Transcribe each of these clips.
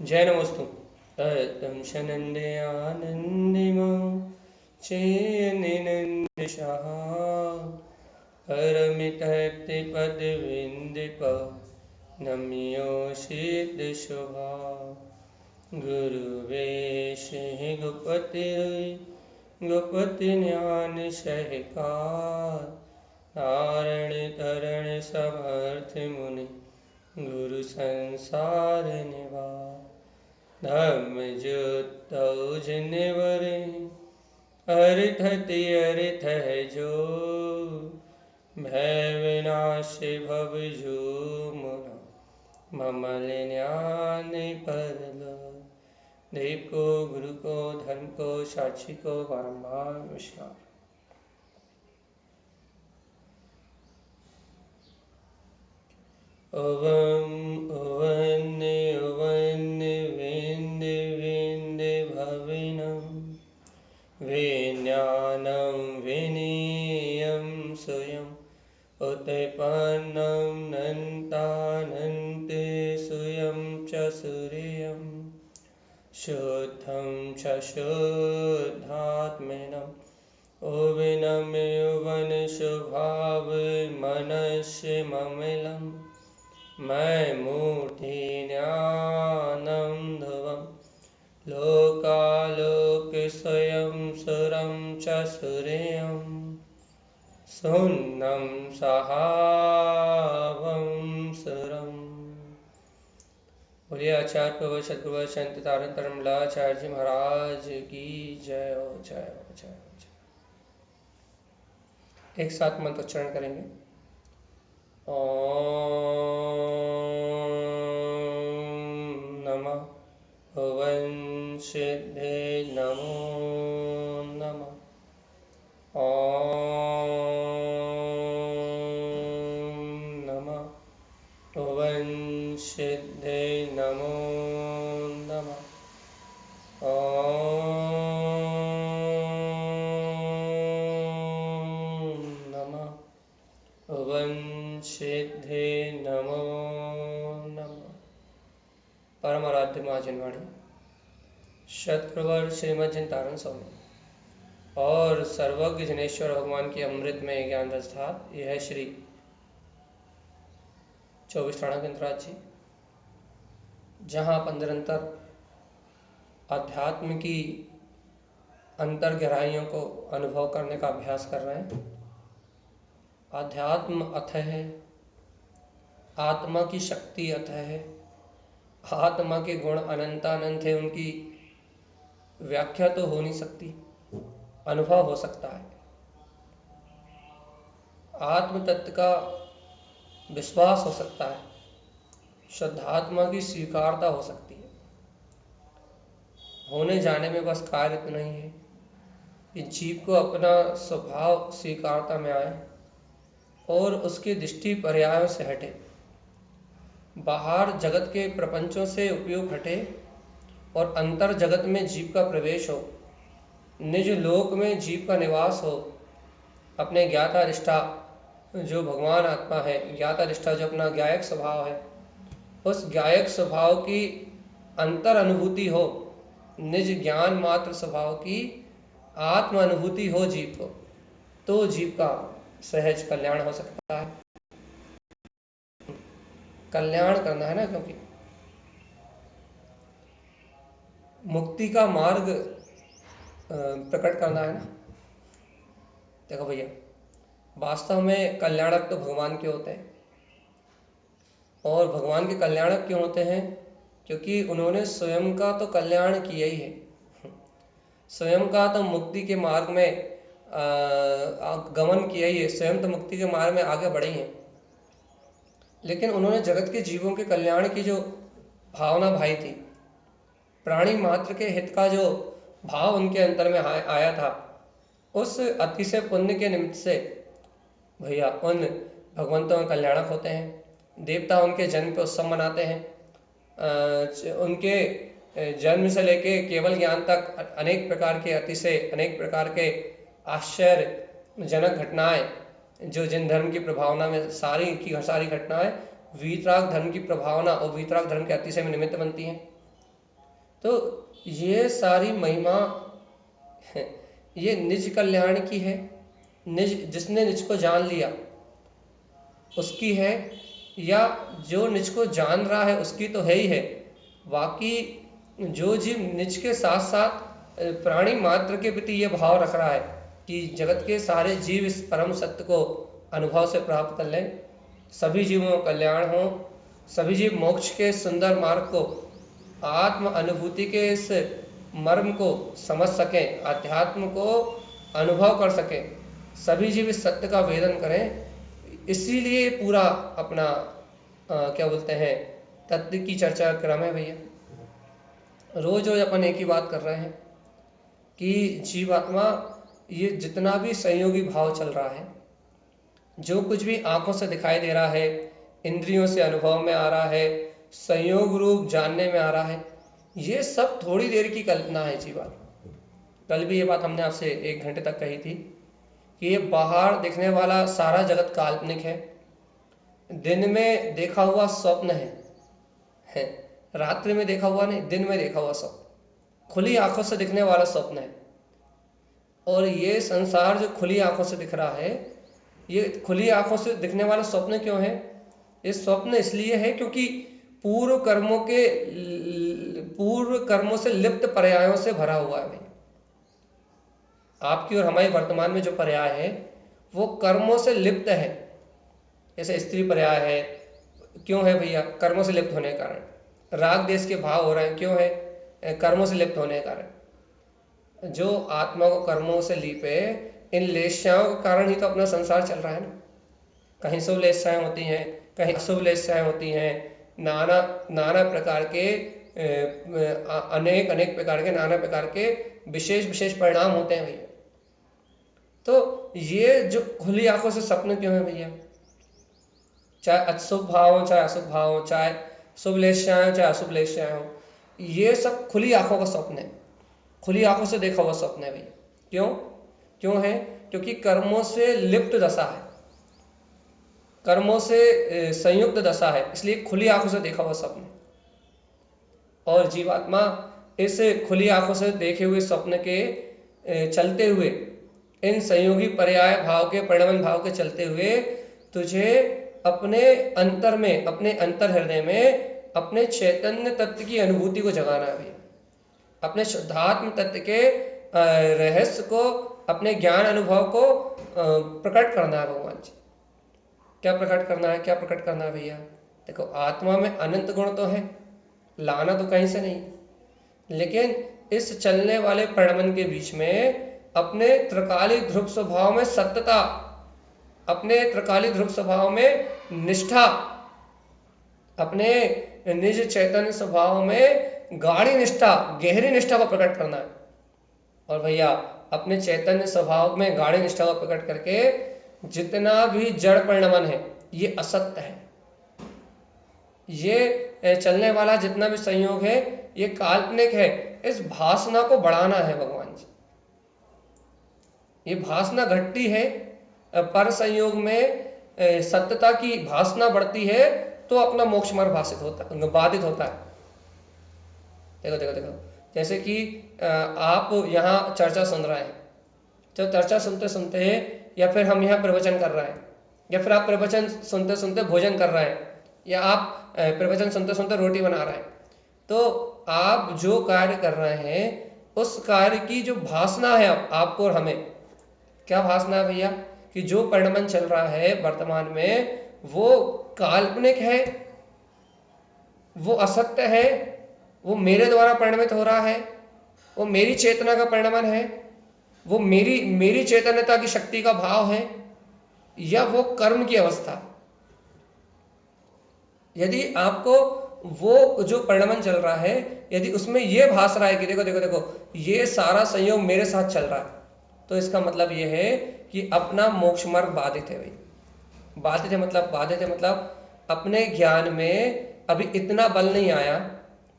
जय नमोस्तु। तं शनन्दयानन्दिमो चेयनिनन्दशः परमितैप्तिपदविन्दिप नम्योषितशुभा गुरुवेशे गुपति गुपति ज्ञान सहकार तारण तरण समर्थ मुनि गुरु संसार निवार धर्म जुतौ जिनवरे हरिथति हरिथ है जो भय विनाश भव जो मुना ममल ज्ञान परलो। देव को, गुरु को, धर्म को, साक्षी को बारंबार नमस्कार। ओवम ओवन ओवन वेन्द वेन्द भविनं विज्ञानं विनीयं स्वयं उत्पन्नं नन्तानन्ते स्वयं च सूर्यं शुद्धं च शुद्धात्मनम् ओविनं यौवन स्वभावमनस्य ममिलम् मैं मूर्ति ज्ञानं ध्रुवं लोकालोक स्वयं सुरं च सूर्यं सुन्नं सहावं सुरम्। बोलिए आचार्य प्रभु सद्गुरु संत तारण तरमलाचार्य जी महाराज की जय हो, जय हो, जय हो, जय। एक साथ मंत्र उच्चारण करेंगे। ओम नमः भुवन सिद्धे नमो नमः। ओम नमः भुवन सिद्धे नमो नमः। ओम नमः भुवन सिद्धे नमो नमः। परम आराध्य महाजनवाणी सतप्रवर श्रीमद जिनतारण स्वामी और सर्वज्ञ जनेश्वर भगवान की अमृत में ज्ञान रसधार यह श्री 24 राणा गंतराज जी, जहाँ आप निरंतर अध्यात्म की अंतर गहराइयों को अनुभव करने का अभ्यास कर रहे हैं। अध्यात्म अथय है, आत्मा की शक्ति अथय है, आत्मा के गुण अनंतानंत है, उनकी व्याख्या तो हो नहीं सकती, अनुभव हो सकता है। आत्म तत्व का विश्वास हो सकता है, शुद्धात्मा की स्वीकारता हो सकती है। होने जाने में बस कार्य इतना ही है कि जीव को अपना स्वभाव स्वीकारता में आए और उसकी दृष्टि पर्यायों से हटे, बाहर जगत के प्रपंचों से उपयोग हटे और अंतर जगत में जीव का प्रवेश हो, निज लोक में जीव का निवास हो। अपने ज्ञाता निष्ठा जो भगवान आत्मा है, ज्ञाता निष्ठा जो अपना ज्ञायक स्वभाव है, उस ज्ञायक स्वभाव की अंतर अनुभूति हो, निज ज्ञान मात्र स्वभाव की आत्म अनुभूति हो जीव को, तो जीव का सहज कल्याण हो सकता है। कल्याण करना है ना, क्योंकि मुक्ति का मार्ग प्रकट करना है ना। देखो भैया, वास्तव में कल्याणक तो भगवान के होते हैं, और भगवान के कल्याणक क्यों होते हैं? क्योंकि उन्होंने स्वयं का तो कल्याण किया ही है, स्वयं का तो मुक्ति के मार्ग में गमन किया ही है, स्वयं तो मुक्ति के मार्ग में आगे बढ़े ही हैं। लेकिन उन्होंने जगत के जीवों के कल्याण की जो भावना भाई थी, प्राणी मात्र के हित का जो भाव उनके अंतर में आया था, उस अतिशय पुण्य के निमित्त से भैया उन भगवंतों के कल्याणक होते हैं। देवता उनके जन्म पे उत्सव मनाते हैं, उनके जन्म से लेके केवल ज्ञान तक अनेक प्रकार के अतिशय, अनेक प्रकार के आश्चर्यजनक घटनाएं जो जिन धर्म की प्रभावना में सारी की सारी घटनाएं वीतराग धर्म की प्रभावना और वीतराग धर्म के अतिशय में निमित्त बनती हैं। तो ये सारी महिमा ये निज कल्याण की है। निज, जिसने निज को जान लिया उसकी है, या जो निज को जान रहा है उसकी तो है ही है। बाकी जो जीव निज के साथ साथ प्राणी मात्र के प्रति ये भाव रख रहा है कि जगत के सारे जीव इस परम सत्य को अनुभव से प्राप्त कर लें, सभी जीवों का कल्याण हो, सभी जीव मोक्ष के सुंदर मार्ग को, आत्म अनुभूति के इस मर्म को समझ सकें, अध्यात्म को अनुभव कर सकें, सभी जीव इस सत्य का वेदन करें। इसीलिए पूरा अपना क्या बोलते हैं तत्व की चर्चा क्रम है भैया। रोज रोज अपन एक ही बात कर रहे हैं कि जीवात्मा ये जितना भी संयोगी भाव चल रहा है, जो कुछ भी आंखों से दिखाई दे रहा है, इंद्रियों से अनुभव में आ रहा है, संयोग रूप जानने में आ रहा है, ये सब थोड़ी देर की कल्पना है जीवात्मा। कल भी ये बात हमने आपसे 1 घंटे तक कही थी कि ये बाहर दिखने वाला सारा जगत काल्पनिक है, दिन में देखा हुआ स्वप्न है, रात्रि में देखा हुआ नहीं, दिन में देखा हुआ स्वप्न, खुली आंखों से दिखने वाला स्वप्न है। और ये संसार जो खुली आंखों से दिख रहा है, ये खुली आंखों से दिखने वाला स्वप्न क्यों है? ये स्वप्न इसलिए है क्योंकि पूर्व कर्मों से लिप्त पर्यायों से भरा हुआ है भाई। आपकी और हमारी वर्तमान में जो पर्याय है वो कर्मों से लिप्त है। जैसे स्त्री पर्याय है, क्यों है भैया? कर्मों से लिप्त होने के कारण। राग देश के भाव हो रहे हैं, क्यों है? कर्मों से लिप्त होने के कारण। जो आत्मा को कर्मों से लीपे, इन लेस्याओं के कारण ही तो अपना संसार चल रहा है ना। कहीं शुभ लेस्याएं होती हैं, कहीं अशुभ लेस्याएं होती हैं, नाना प्रकार के अनेक प्रकार के नाना प्रकार के विशेष परिणाम होते हैं भैया। तो ये जो खुली आंखों से सपने क्यों है भैया? चाहे अशुभ भाव हो, चाहे अशुभ भाव हो, चाहे शुभ लेस्याएं हो, चाहे अशुभ लेस्याएं हो, ये सब खुली आंखों का स्वप्न है, खुली आंखों से देखा हुआ स्वप्न है भैया। क्यों है? क्योंकि कर्मों से लिप्त दशा है, कर्मों से संयुक्त दशा है, इसलिए खुली आंखों से देखा हुआ स्वप्न। और जीवात्मा इस खुली आंखों से देखे हुए स्वप्न के चलते हुए, इन संयोगी पर्याय भाव के, परिणमन भाव के चलते हुए तुझे अपने अंतर में, अपने अंतर हृदय में अपने चैतन्य तत्व की अनुभूति को जगाना है, अपने शुद्धात्म तत्व के रहस्य को, अपने ज्ञान अनुभव को प्रकट करना है भगवान जी। क्या प्रकट करना है? क्या प्रकट करना है भैया? देखो, आत्मा में अनंत गुण तो है, लाना तो कहीं से नहीं, लेकिन इस चलने वाले परिणमन के बीच में अपने त्रिकालिक ध्रुव स्वभाव में सत्यता, अपने त्रिकालिक ध्रुव स्वभाव में निष्ठा, अपने निज चैतन्य स्वभाव में गाढ़ी निष्ठा, गहरी निष्ठा को प्रकट करना है। और भैया अपने चैतन्य स्वभाव में गाढ़ी निष्ठा को प्रकट करके जितना भी जड़ परिणमन है ये असत्य है, ये चलने वाला जितना भी संयोग है ये काल्पनिक है, इस भासना को बढ़ाना है भगवान जी। ये भासना घटती है, पर संयोग में सत्यता की भासना बढ़ती है तो अपना मोक्ष मार्ग बाधित होता है। देखो, जैसे कि आप यहाँ चर्चा सुन रहे हैं, तो चर्चा सुनते सुनते, या फिर हम यहाँ प्रवचन कर रहे हैं, या फिर आप प्रवचन सुनते सुनते भोजन कर रहे हैं, या आप प्रवचन सुनते सुनते रोटी बना रहे हैं, तो आप जो कार्य कर रहे हैं उस कार्य की जो भासना है आपको और हमें, क्या भासना है भैया? कि जो परिणमन चल रहा है वर्तमान में वो काल्पनिक है, वो असत्य है, वो मेरे द्वारा परिणमित हो रहा है, वो मेरी चेतना का परिणमन है, वो मेरी चैतन्यता की शक्ति का भाव है, या वो कर्म की अवस्था। यदि आपको वो जो परिणमन चल रहा है, यदि उसमें ये भास रहा है कि देखो ये सारा संयोग मेरे साथ चल रहा है, तो इसका मतलब ये है कि अपना मोक्ष मार्ग बाधित है भाई। बाधित है मतलब अपने ज्ञान में अभी इतना बल नहीं आया,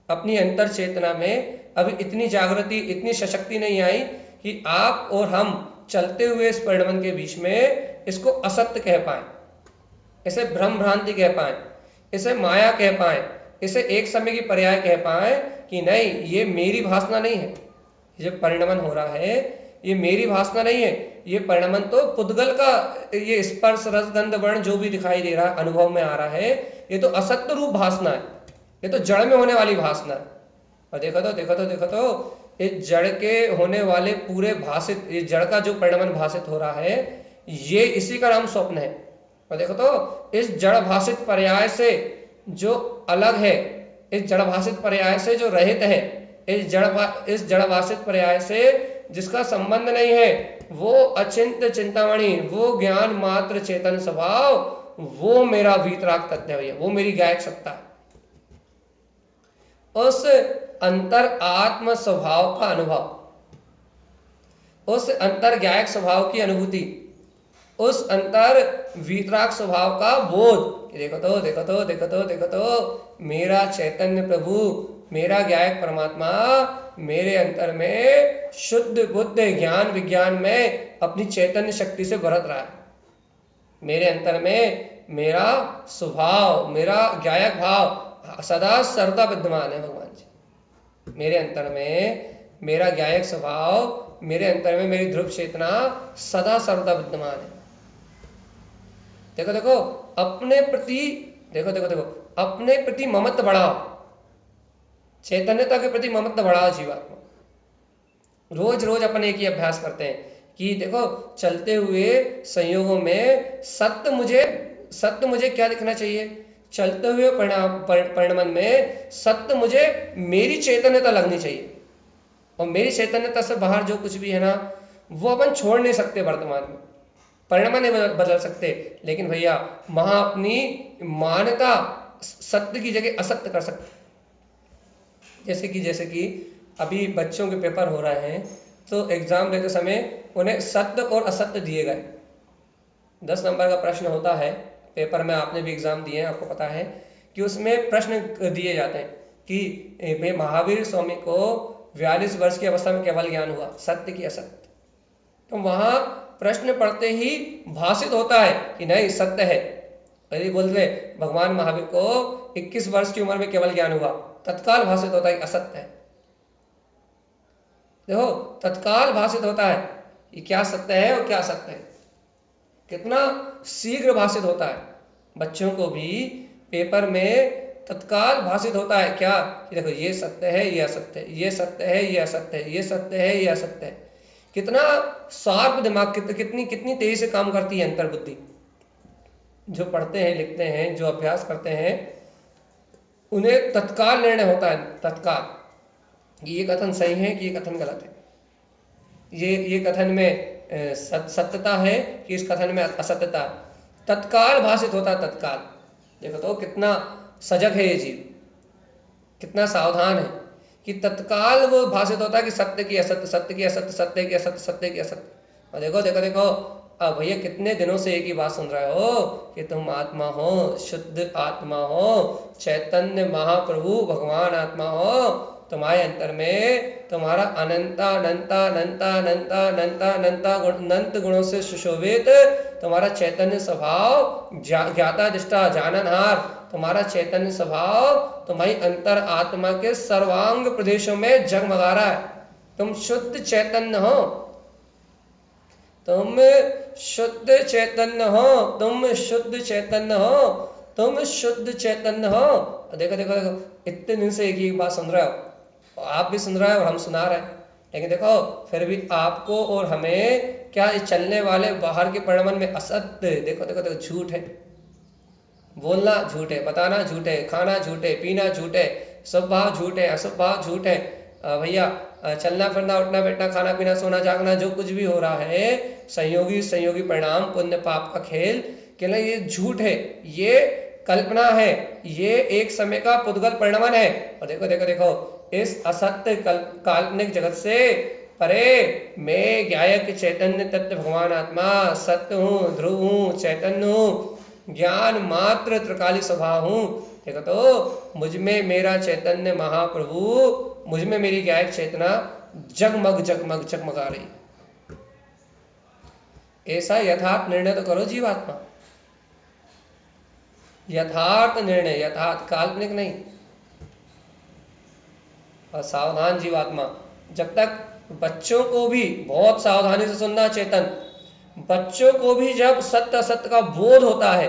अपनी अंतर चेतना में अभी इतनी जागृति, इतनी सशक्ति नहीं आई कि आप और हम चलते हुए इस परिणमन के बीच में इसको असत्य कह पाए, इसे भ्रम भ्रांति कह पाए, इसे माया कह पाए, इसे एक समय की पर्याय कह पाए कि नहीं ये मेरी भाषणा नहीं है, ये परिणमन हो रहा है ये मेरी भाषणा नहीं है, ये परिणमन तो पुद्गल का ये स्पर्श रस गंध वर्ण जो भी दिखाई दे रहा है अनुभव में आ रहा है, ये तो असत्य रूप भाषणा है, ये तो जड़ में होने वाली भाषणा है। और देखो तो इस जड़ के होने वाले पूरे भाषित, इस जड़ का जो परिणमन भाषित हो रहा है ये इसी का नाम स्वप्न है। और देखो तो इस जड़ भाषित पर्याय से जो अलग है, इस जड़ भाषित पर्याय से जो रहित है, इस जड़ भाषित पर्याय से जिसका संबंध नहीं है, वो अचिंत चिंतामणि, वो ज्ञान मात्र चेतन स्वभाव, वो मेरा वीतराग तत्व है, वो मेरी गायक सत्ता है। उस अंतर आत्म स्वभाव का अनुभव, उस अंतर गायक स्वभाव की अनुभूति, उस अंतर वीतराग स्वभाव का बोध। देखो तो मेरा चैतन्य प्रभु, मेरा गायक परमात्मा मेरे अंतर में शुद्ध बुद्ध ज्ञान विज्ञान में अपनी चैतन्य शक्ति से बरत रहा है। मेरे अंतर में मेरा स्वभाव, मेरा गायक भाव सदा सर्वदा विद्यमान है भगवान जी। मेरे अंतर में मेरा गायक स्वभाव, मेरे अंतर में मेरी ध्रुव चेतना सदा सर्वदा विद्यमान है। देखो अपने प्रति, देखो अपने प्रति ममत्व बढ़ाओ, चैतन्यता के प्रति ममत्व बढ़ाओ जीवात्मा। रोज रोज अपन एक ही अभ्यास करते हैं कि देखो चलते हुए संयोगों में सत्य मुझे क्या दिखना चाहिए, चलते हुए परिणमन में सत्य मुझे मेरी चैतन्यता लगनी चाहिए, और मेरी चैतन्यता से बाहर जो कुछ भी है ना वो अपन छोड़ नहीं सकते। वर्तमान में परिणमन नहीं बदल सकते, लेकिन भैया वहां अपनी मान्यता सत्य की जगह असत्य कर सकते। जैसे कि अभी बच्चों के पेपर हो रहे हैं, तो एग्जाम देते समय उन्हें सत्य और असत्य दिए गए। 10 नंबर का प्रश्न होता है पेपर में, आपने भी एग्जाम दिए हैं, आपको पता है कि उसमें प्रश्न दिए जाते हैं कि महावीर स्वामी को 42 वर्ष की अवस्था में केवल ज्ञान हुआ, सत्य की असत्य। तो वहां प्रश्न पढ़ते ही भाषित होता है कि नहीं सत्य है। यदि बोलते भगवान महावीर को 21 वर्ष की उम्र में केवल ज्ञान हुआ, तत्काल भाषित होता है कि असत्य है। देखो तत्काल भाषित होता है कि क्या सत्य है और क्या असत्य है, कितना शीघ्र भाषित होता है। बच्चों को भी पेपर में तत्काल भाषित होता है क्या कि देखो ये सत्य है ये असत्य है, ये सत्य है ये असत्य है, ये सत्य है ये असत्य है। कितना शार्प दिमाग, कितनी तेजी से काम करती है अंतर्बुद्धि। जो पढ़ते हैं लिखते हैं, जो अभ्यास करते हैं, उन्हें तत्काल निर्णय होता है, तत्काल ये कथन सही है कि ये कथन गलत है, ये कथन में सत्यता है कि इस कथन में असत्यता। तत्काल भाषित होता है, तत्काल। देखो तो कितना सजग है ये जीव, कितना सावधान है कि तत्काल वो भाषित होता है कि सत्य की असत्य, सत्य की असत्य, सत्य की असत्य, सत्य की असत्य। और देखो अब भैया कितने दिनों से एक ही बात सुन रहे हो कि तुम आत्मा हो, शुद्ध आत्मा हो, चैतन्य महाप्रभु भगवान आत्मा हो। तुम्हारे अंतर में तुम्हारा अनंत गुणों से सुशोभित तुम्हारा चैतन्य स्वभाव, ज्ञाता दृष्टा जाननहार तुम्हारा चैतन्य स्वभाव तुम्हारी अंतर आत्मा के सर्वांग प्रदेशों में जगमगा रहा है। तुम शुद्ध चैतन्य हो, तुम शुद्ध चैतन्य हो, तुम शुद्ध चैतन्य हो, तुम शुद्ध चैतन्य हो। देखो इतने दिन से एक ही बात सुन रहे हो, आप भी सुन रहे हो और हम सुना रहे हैं, लेकिन देखो फिर भी आपको और हमें क्या चलने वाले बाहर के परिणमन में असत्य। देखो झूठ है, बोलना झूठ है, बताना झूठ है, खाना झूठ है, पीना झूठ है, शुभ भाव झूठ है, अशुभ भाव झूठ है। भैया चलना फिरना उठना बैठना खाना पीना सोना जागना जो कुछ भी हो रहा है, संयोगी परिणाम पुण्य पाप का खेल केवल ये झूठ है, ये कल्पना है, ये एक समय का पुद्गल परिणमन है। और देखो इस असत्य काल्पनिक जगत से परे मैं गायक चैतन्य तत्व भगवान आत्मा सत्य हूँ, ध्रुव हूँ, चैतन्य हूँ, ज्ञान मात्र त्रिकाली स्वभाव हूँ। देखो तो मुझ में मेरा चैतन्य महाप्रभु, मुझ में मेरी गायक चेतना जगमगा रही। ऐसा यथार्थ निर्णय तो करो जीवात्मा, यथार्थ निर्णय, यथार्थ काल्पनिक नहीं। और सावधान जीवात्मा, जब तक बच्चों को भी बहुत सावधानी से सुनना चेतन, बच्चों को भी जब सत्य असत्य का बोध होता है,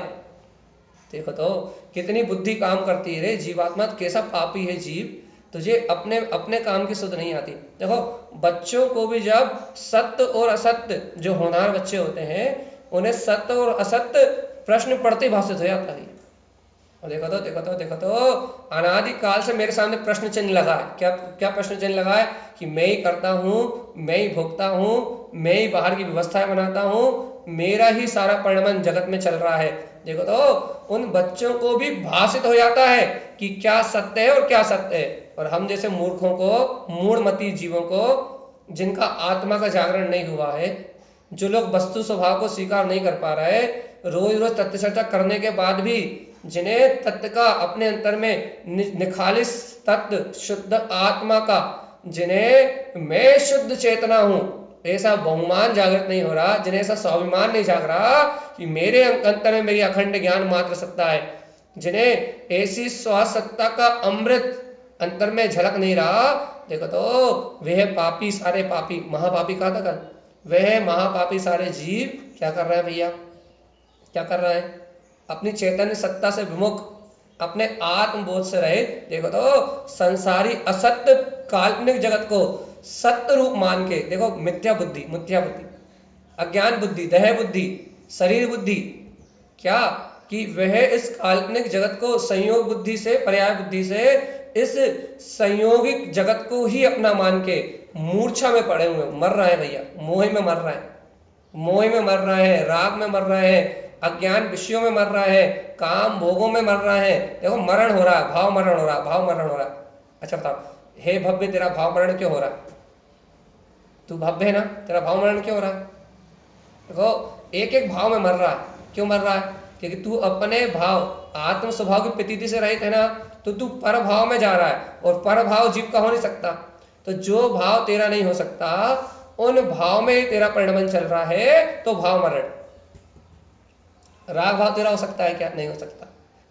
देखो तो कितनी बुद्धि काम करती है रे जीवात्मा, कैसा पापी है जीव, तुझे अपने अपने काम की सुध नहीं आती। देखो बच्चों को भी जब सत्य और असत्य, जो होनहार बच्चे होते हैं उन्हें सत्य और असत्य प्रश्न पढ़ते भाषित हो जाता है। और देखो तो अनादि काल से मेरे सामने प्रश्न चिन्ह लगा है। क्या क्या प्रश्न चिन्ह लगा है? कि मैं ही करता हूँ, मैं ही भोगता हूँ, मैं ही बाहर की व्यवस्थाएं बनाता हूँ, मेरा ही सारा परिणमन जगत में चल रहा है। देखो तो उन बच्चों को भी भाषित हो जाता है कि क्या सत्य है और क्या सत्य है। और हम जैसे मूर्खों को, मूढ़मती जीवों को, जिनका आत्मा का जागरण नहीं हुआ है, जो लोग वस्तु स्वभाव को स्वीकार नहीं कर पा रहे, रोज रोज तत्व चर्चा करने के बाद भी जिन्हें तत्व का अपने अंतर में निखालिस तत्व शुद्ध आत्मा का, जिन्हें मैं शुद्ध चेतना हूं, ऐसा बहुमान जागृत नहीं हो रहा, जिन्हें ऐसा स्वाभिमान नहीं जाग रहा कि मेरे अंतर में मेरी अखंड ज्ञान मात्र सत्ता है, जिन्हें ऐसी स्वासत्ता का अमृत अंतर में झलक नहीं रहा, देखो तो वह पापी सारे पापी, महापापी कहा था कल, वह महापापी सारे जीव क्या कर रहे हैं भैया? क्या कर रहे हैं? अपनी चैतन्य सत्ता से विमुख, अपने आत्मबोध से रहे। देखो तो संसारी असत्य काल्पनिक जगत को सत्य रूप मान के, देखो मिथ्या बुद्धि, अज्ञान बुद्धि, दह बुद्धि, शरीर बुद्धि, क्या कि वह इस काल्पनिक जगत को संयोग बुद्धि से, पर्याय बुद्धि से, इस संयोगिक जगत को ही अपना मान के मूर्छा में पड़े हुए मर रहे हैं भैया। मोह में मर रहे हैं, मोह में मर रहे हैं, राग में मर रहे हैं, अज्ञान विषयों में मर रहा है, काम भोगों में मर रहा है। देखो मरण हो रहा है, भाव मरण हो रहा है, भाव मरण हो रहा है। अच्छा बताओ, हे भव्य तेरा भाव मरण क्यों हो रहा है? तू भव्य है ना, तेरा भाव मरण क्यों हो रहा है? देखो एक एक भाव में मर रहा है। क्यों मर रहा है? क्योंकि तू अपने भाव आत्म स्वभाव की प्रतीति से रहित है ना, तो तू पर भाव में जा रहा है, और पर भाव जीव का हो नहीं सकता। तो जो भाव तेरा नहीं हो सकता, उन भाव में तेरा परिणमन चल रहा है, तो भाव मरण। राग भाव तेरा हो सकता है क्या? नहीं हो सकता।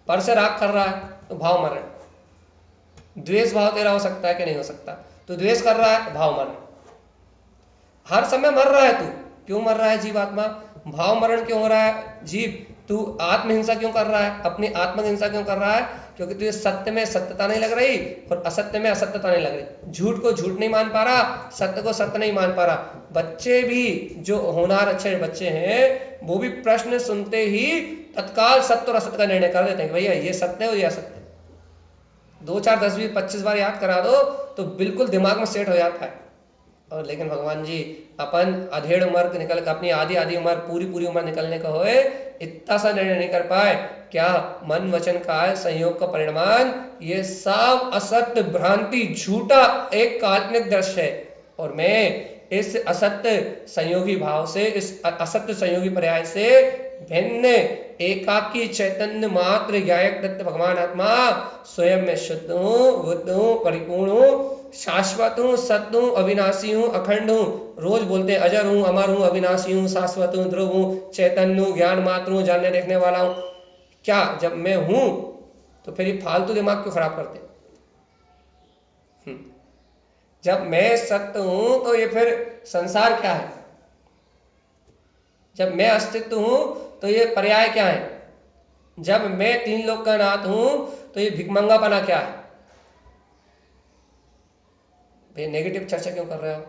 पर से राग कर रहा है तो भाव मरण। द्वेष भाव तेरा हो सकता है कि नहीं हो सकता? तो द्वेष कर रहा है, भाव मरण। हर समय मर रहा है तू। क्यों मर रहा है जीवात्मा? भाव मरण क्यों हो रहा है जीव? तू आत्महिंसा क्यों कर रहा है? अपनी आत्महिंसा क्यों कर रहा है? क्योंकि तुझे सत्य में सत्यता नहीं लग रही और असत्य में असत्यता नहीं लग रही। झूठ को झूठ नहीं मान पा रहा, सत्य को सत्य नहीं मान पा रहा। बच्चे भी जो होनहार अच्छे बच्चे हैं, वो भी प्रश्न सुनते ही तत्काल सत्य और असत्य का निर्णय कर देते हैं कि भैया ये सत्य है और ये असत्य है। 2 4 10 20 25 बार याद करा दो तो बिल्कुल दिमाग में सेट हो जाता है। और लेकिन भगवान जी, अपन अधेड़ उम्र निकल, अपनी आधी उम्र, पूरी उम्र निकलने का होए, इतना सा निर्णय नहीं कर पाए। क्या मन वचन काया संयोग का परिणाम, ये सब असत्य भ्रांति झूठा एक काल्पनिक दृश्य है। और मैं इस असत्य संयोगी भाव से, इस असत्य संयोगी पर्याय से भिन्न एकाकी चैतन्य मात्र ज्ञायक दत्त भगवान आत्मा स्वयं में शुद्ध हूँ, बुद्ध हूँ, परिपूर्ण हूँ, शाश्वत हूँ, सत्य हूँ, अविनाशी हूँ, अखंड हूँ। रोज बोलते हैं अजर हूँ, अमर हूँ, अविनाशी हूँ, शाश्वत हूँ, ध्रुव हूँ, चैतन्य हूँ, ज्ञान मात्र हूँ, जानने देखने वाला हूँ। क्या जब मैं हूँ तो फिर फालतू दिमाग क्यों खराब करते? जब मैं सत्य हूं तो ये फिर संसार क्या है? जब मैं अस्तित्व हूं तो ये पर्याय क्या है? जब मैं 3 लोक का नाथ हूं तो ये भिखमंगापना क्या है? भाई नेगेटिव चर्चा क्यों कर रहे हो?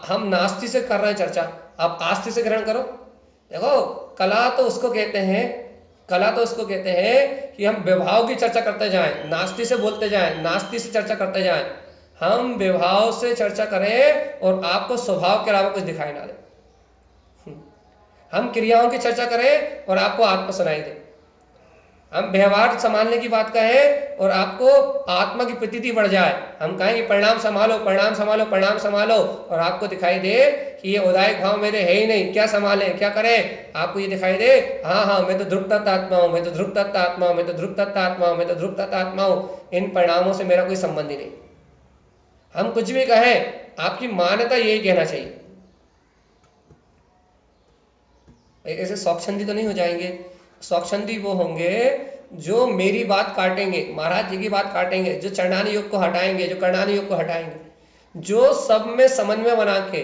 हम नास्ति से कर रहे हैं चर्चा, आप आस्ति से ग्रहण करो। देखो कला तो उसको कहते हैं कि हम विभाव की चर्चा करते जाएं, नास्ति से बोलते जाएं, नास्ति से चर्चा करते जाएं। हम विभाव से चर्चा करें और आपको स्वभाव के अलावा कुछ दिखाई ना दे। हम क्रियाओं की चर्चा करें और आपको आत्मा सुनाई दे। हम व्यवहार संभालने की बात कहें और आपको आत्मा की प्रतीति बढ़ जाए। हम कहें कि परिणाम संभालो, परिणाम संभालो, परिणाम संभालो, और आपको दिखाई दे कि ये उदायक भाव मेरे है ही नहीं, क्या संभाले, क्या करें? आपको ये दिखाई दे, हाँ मैं तो ध्रुव तत्व आत्मा हूँ, मैं तो ध्रुव तत्व आत्मा हूँ, मैं तो ध्रुव तत्व आत्मा हूँ, मैं तो ध्रुव तत्व आत्मा हूँ, इन परिणामों से मेरा कोई संबंध ही नहीं। हम कुछ भी कहें, आपकी मान्यता यही कहना चाहिए। ऐसे स्वच्छंदी तो नहीं हो जाएंगे। स्वच्छंदी वो होंगे जो मेरी बात काटेंगे, महाराज जी की बात काटेंगे, जो चरणानी योग को हटाएंगे, जो कर्णानी योग को हटाएंगे, जो सब में समन्वय बना के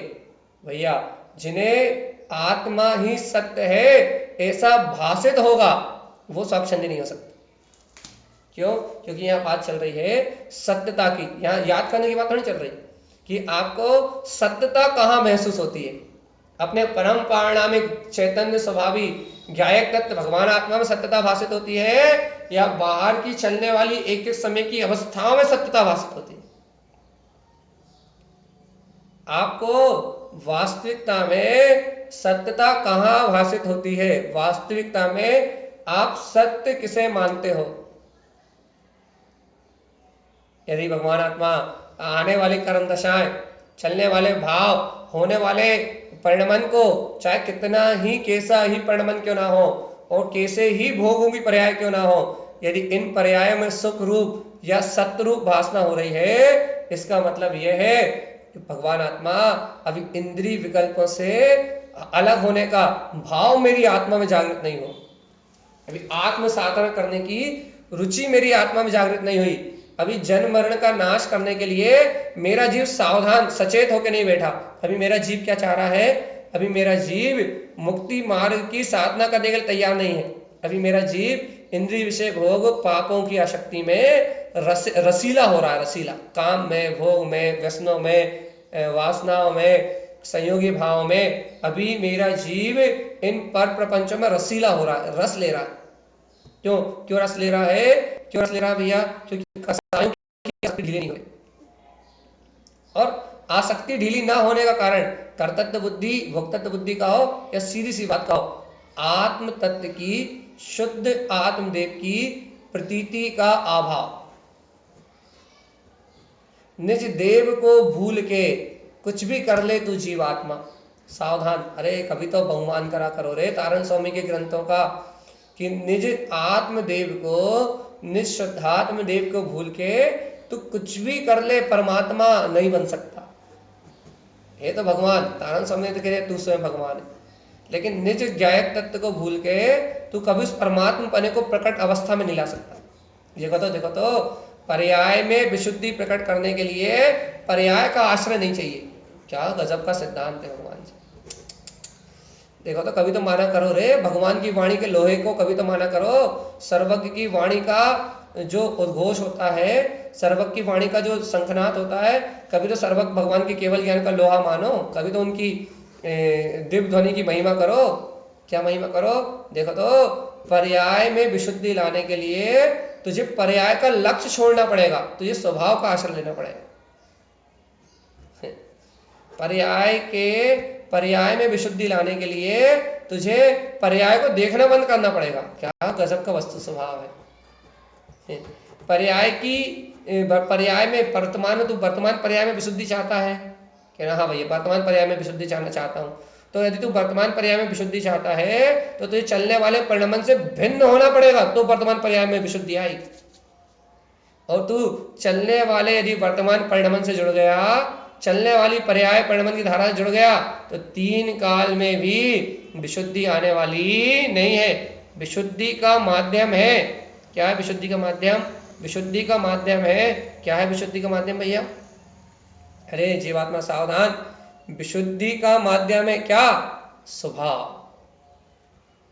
भैया जिन्हें आत्मा ही सत्य है ऐसा भाषित होगा, वो स्वाक्षंदी नहीं हो सकता। क्यों? क्योंकि यहाँ बात चल रही है सत्यता की। यहाँ याद करने की बात नहीं चल रही कि आपको सत्यता कहाँ महसूस होती है। अपने परम पारणामिक चैतन्य स्वभावी ज्ञायक तत्व भगवान आत्मा में सत्यता भाषित होती है, या बाहर की चलने वाली एक एक समय की अवस्थाओं में सत्यता भाषित होती है? आपको वास्तविकता में सत्यता कहाँ भाषित होती है? वास्तविकता में आप सत्य किसे मानते हो? यदि भगवान आत्मा आने वाली कर्म दशाएं, चलने वाले भाव, होने वाले परिणमन को, चाहे कितना ही कैसा ही परिणमन क्यों ना हो और कैसे ही भोगों की पर्याय क्यों ना हो, यदि इन पर्यायों में सुख रूप या सत्य रूप भासना हो रही है, इसका मतलब यह है कि भगवान आत्मा अभी इंद्रिय विकल्पों से अलग होने का भाव मेरी आत्मा में जागृत नहीं हो, अभी आत्म साधना करने की रुचि मेरी आत्मा में जागृत नहीं हुई, अभी जन्म मरण का नाश करने के लिए मेरा जीव सावधान सचेत होकर नहीं बैठा। अभी मेरा जीव क्या चाह रहा है? अभी मेरा जीव मुक्ति मार्ग की साधना करने के लिए तैयार नहीं है। अभी मेरा जीव इंद्रिय विषय भोग पापों की आसक्ति में रसीला हो रहा है, रसीला काम में, भोग में, व्यसनों में, वासनाओं में, संयोगी भाव में। अभी मेरा जीव इन पर प्रपंचों में रसीला हो रहा है, रस ले रहा है। क्यों रस ले रहा है? क्यों रस ले रहा है भैया? क्योंकि कसायों की आसक्ति ढीली नहीं हुई, और आसक्ति ढीली ना होने का कारण कर्तव्य बुद्धि, भोक्तत्व बुद्धि का हो या सीधी सी बात का हो, आत्म तत्व की, शुद्ध आत्मदेव की प्रतीति का अभाव। निज देव को भूल के कुछ भी कर ले तू जीवात्मा, सावधान। अरे कभी तो बहुमान करा करो रे तारण स्वामी के ग्रंथों का, कि निज आत्मदेव को, निज शुद्धात्म देव को भूल के तू कुछ भी कर ले, परमात्मा नहीं बन सकता। ये तो भगवान तारण स्वामी तो कह रहे तू स्वयं भगवान है, लेकिन निज ज्ञायक तत्व को भूल के तू कभी उस परमात्मा पने को प्रकट अवस्था में नहीं ला सकता। देखो तो पर्याय में विशुद्धि प्रकट करने के लिए पर्याय का आश्रय नहीं चाहिए। क्या गजब का सिद्धांत है भगवान जी। देखो तो कभी तो माना करो रे भगवान की वाणी के लोहे को, कभी तो माना करो सर्वज्ञ की वाणी का जो उद्घोष होता है, सर्वज्ञ की वाणी का जो शंखनाद होता है, कभी तो सर्वज्ञ भगवान के केवल ज्ञान का लोहा मानो, कभी तो उनकी दिव्य ध्वनि की महिमा करो। क्या महिमा करो? देखो तो पर्याय में विशुद्धि लाने के लिए तुझे पर्याय का लक्ष्य छोड़ना पड़ेगा, तुझे स्वभाव का आश्रय लेना पड़ेगा। पर्याय में विशुद्धि लाने के लिए तुझे पर्याय को देखना बंद करना पड़ेगा। क्या गजब का वस्तु स्वभाव है। पर्याय में वर्तमान में, तू वर्तमान पर्याय में विशुद्धि चाहता है? कहना हाँ भैया वर्तमान पर्याय में विशुद्धि चाहना चाहता हूँ। तो यदि तू वर्तमान पर्याय में विशुद्धि चाहता है तो तुझे चलने वाले परिणमन से भिन्न होना पड़ेगा, तो वर्तमान पर्याय में विशुद्धि आई। और तू चलने वाले यदि वर्तमान परिणमन से जुड़ गया, चलने वाली पर्याय परिणमन की धारा से जुड़ गया, तो तीन काल में भी विशुद्धि आने वाली नहीं है। विशुद्धि का माध्यम है। क्या है विशुद्धि का माध्यम? विशुद्धि का माध्यम है। क्या है विशुद्धि का माध्यम भैया? अरे जीवात्मा सावधान, विशुद्धि का माध्यम है क्या? स्वभाव।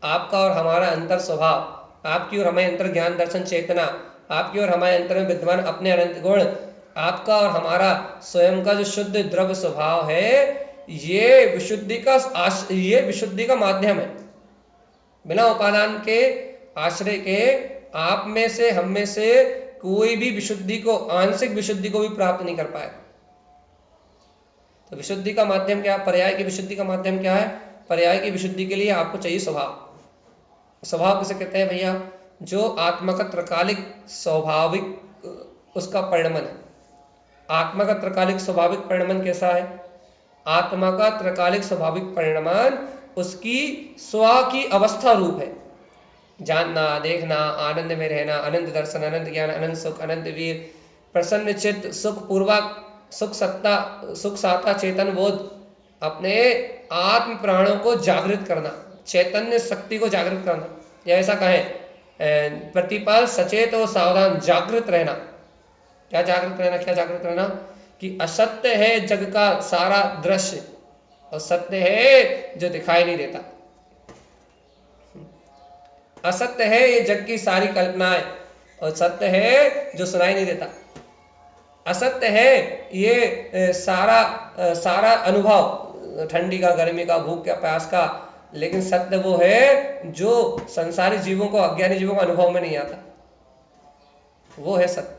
आपका और हमारा अंतर स्वभाव, आपकी और हमारे अंतर ज्ञान दर्शन चेतना, आपकी और हमारे अंतर में विद्यमान अपने अनंत गुण, आपका और हमारा स्वयं का जो शुद्ध द्रव्य स्वभाव है, ये विशुद्धि का माध्यम है। बिना उपादान के आश्रय के आप में से, हम में से कोई भी विशुद्धि को, आंशिक विशुद्धि को भी प्राप्त नहीं कर पाए। तो विशुद्धि का माध्यम क्या? पर्याय की विशुद्धि का माध्यम क्या है? पर्याय की विशुद्धि के लिए आपको चाहिए स्वभाव। स्वभाव किसे कहते हैं भैया? जो आत्मा का त्रकालिक स्वाभाविक उसका परिणमन है। आत्मा का त्रकालिक स्वाभाविक परिणमन कैसा है? आत्मा का त्रकालिक स्वाभाविक परिणमन उसकी स्व की अवस्था रूप है। जानना, देखना, आनंद में रहना, अनंत दर्शन, अनंत ज्ञान, अनंत सुख, अनंत वीर, प्रसन्न चित्त, सुख पूर्वक, सुख सत्ता, सुख साता, चेतन बोध, अपने आत्म प्राणों को जागृत करना, चैतन्य शक्ति को जागृत करना, या ऐसा कहें प्रतिपल सचेत और सावधान जागृत रहना। क्या जागृत रहना, क्या जागृत रहना? कि असत्य है जग का सारा दृश्य और सत्य है जो दिखाई नहीं देता। असत्य है ये जग की सारी कल्पनाएं और सत्य है जो सुनाई नहीं देता। असत्य है ये सारा अनुभव, ठंडी का, गर्मी का, भूख का, प्यास का, लेकिन सत्य वो है जो संसारी जीवों को, अज्ञानी जीवों को अनुभव में नहीं आता, वो है सत्य।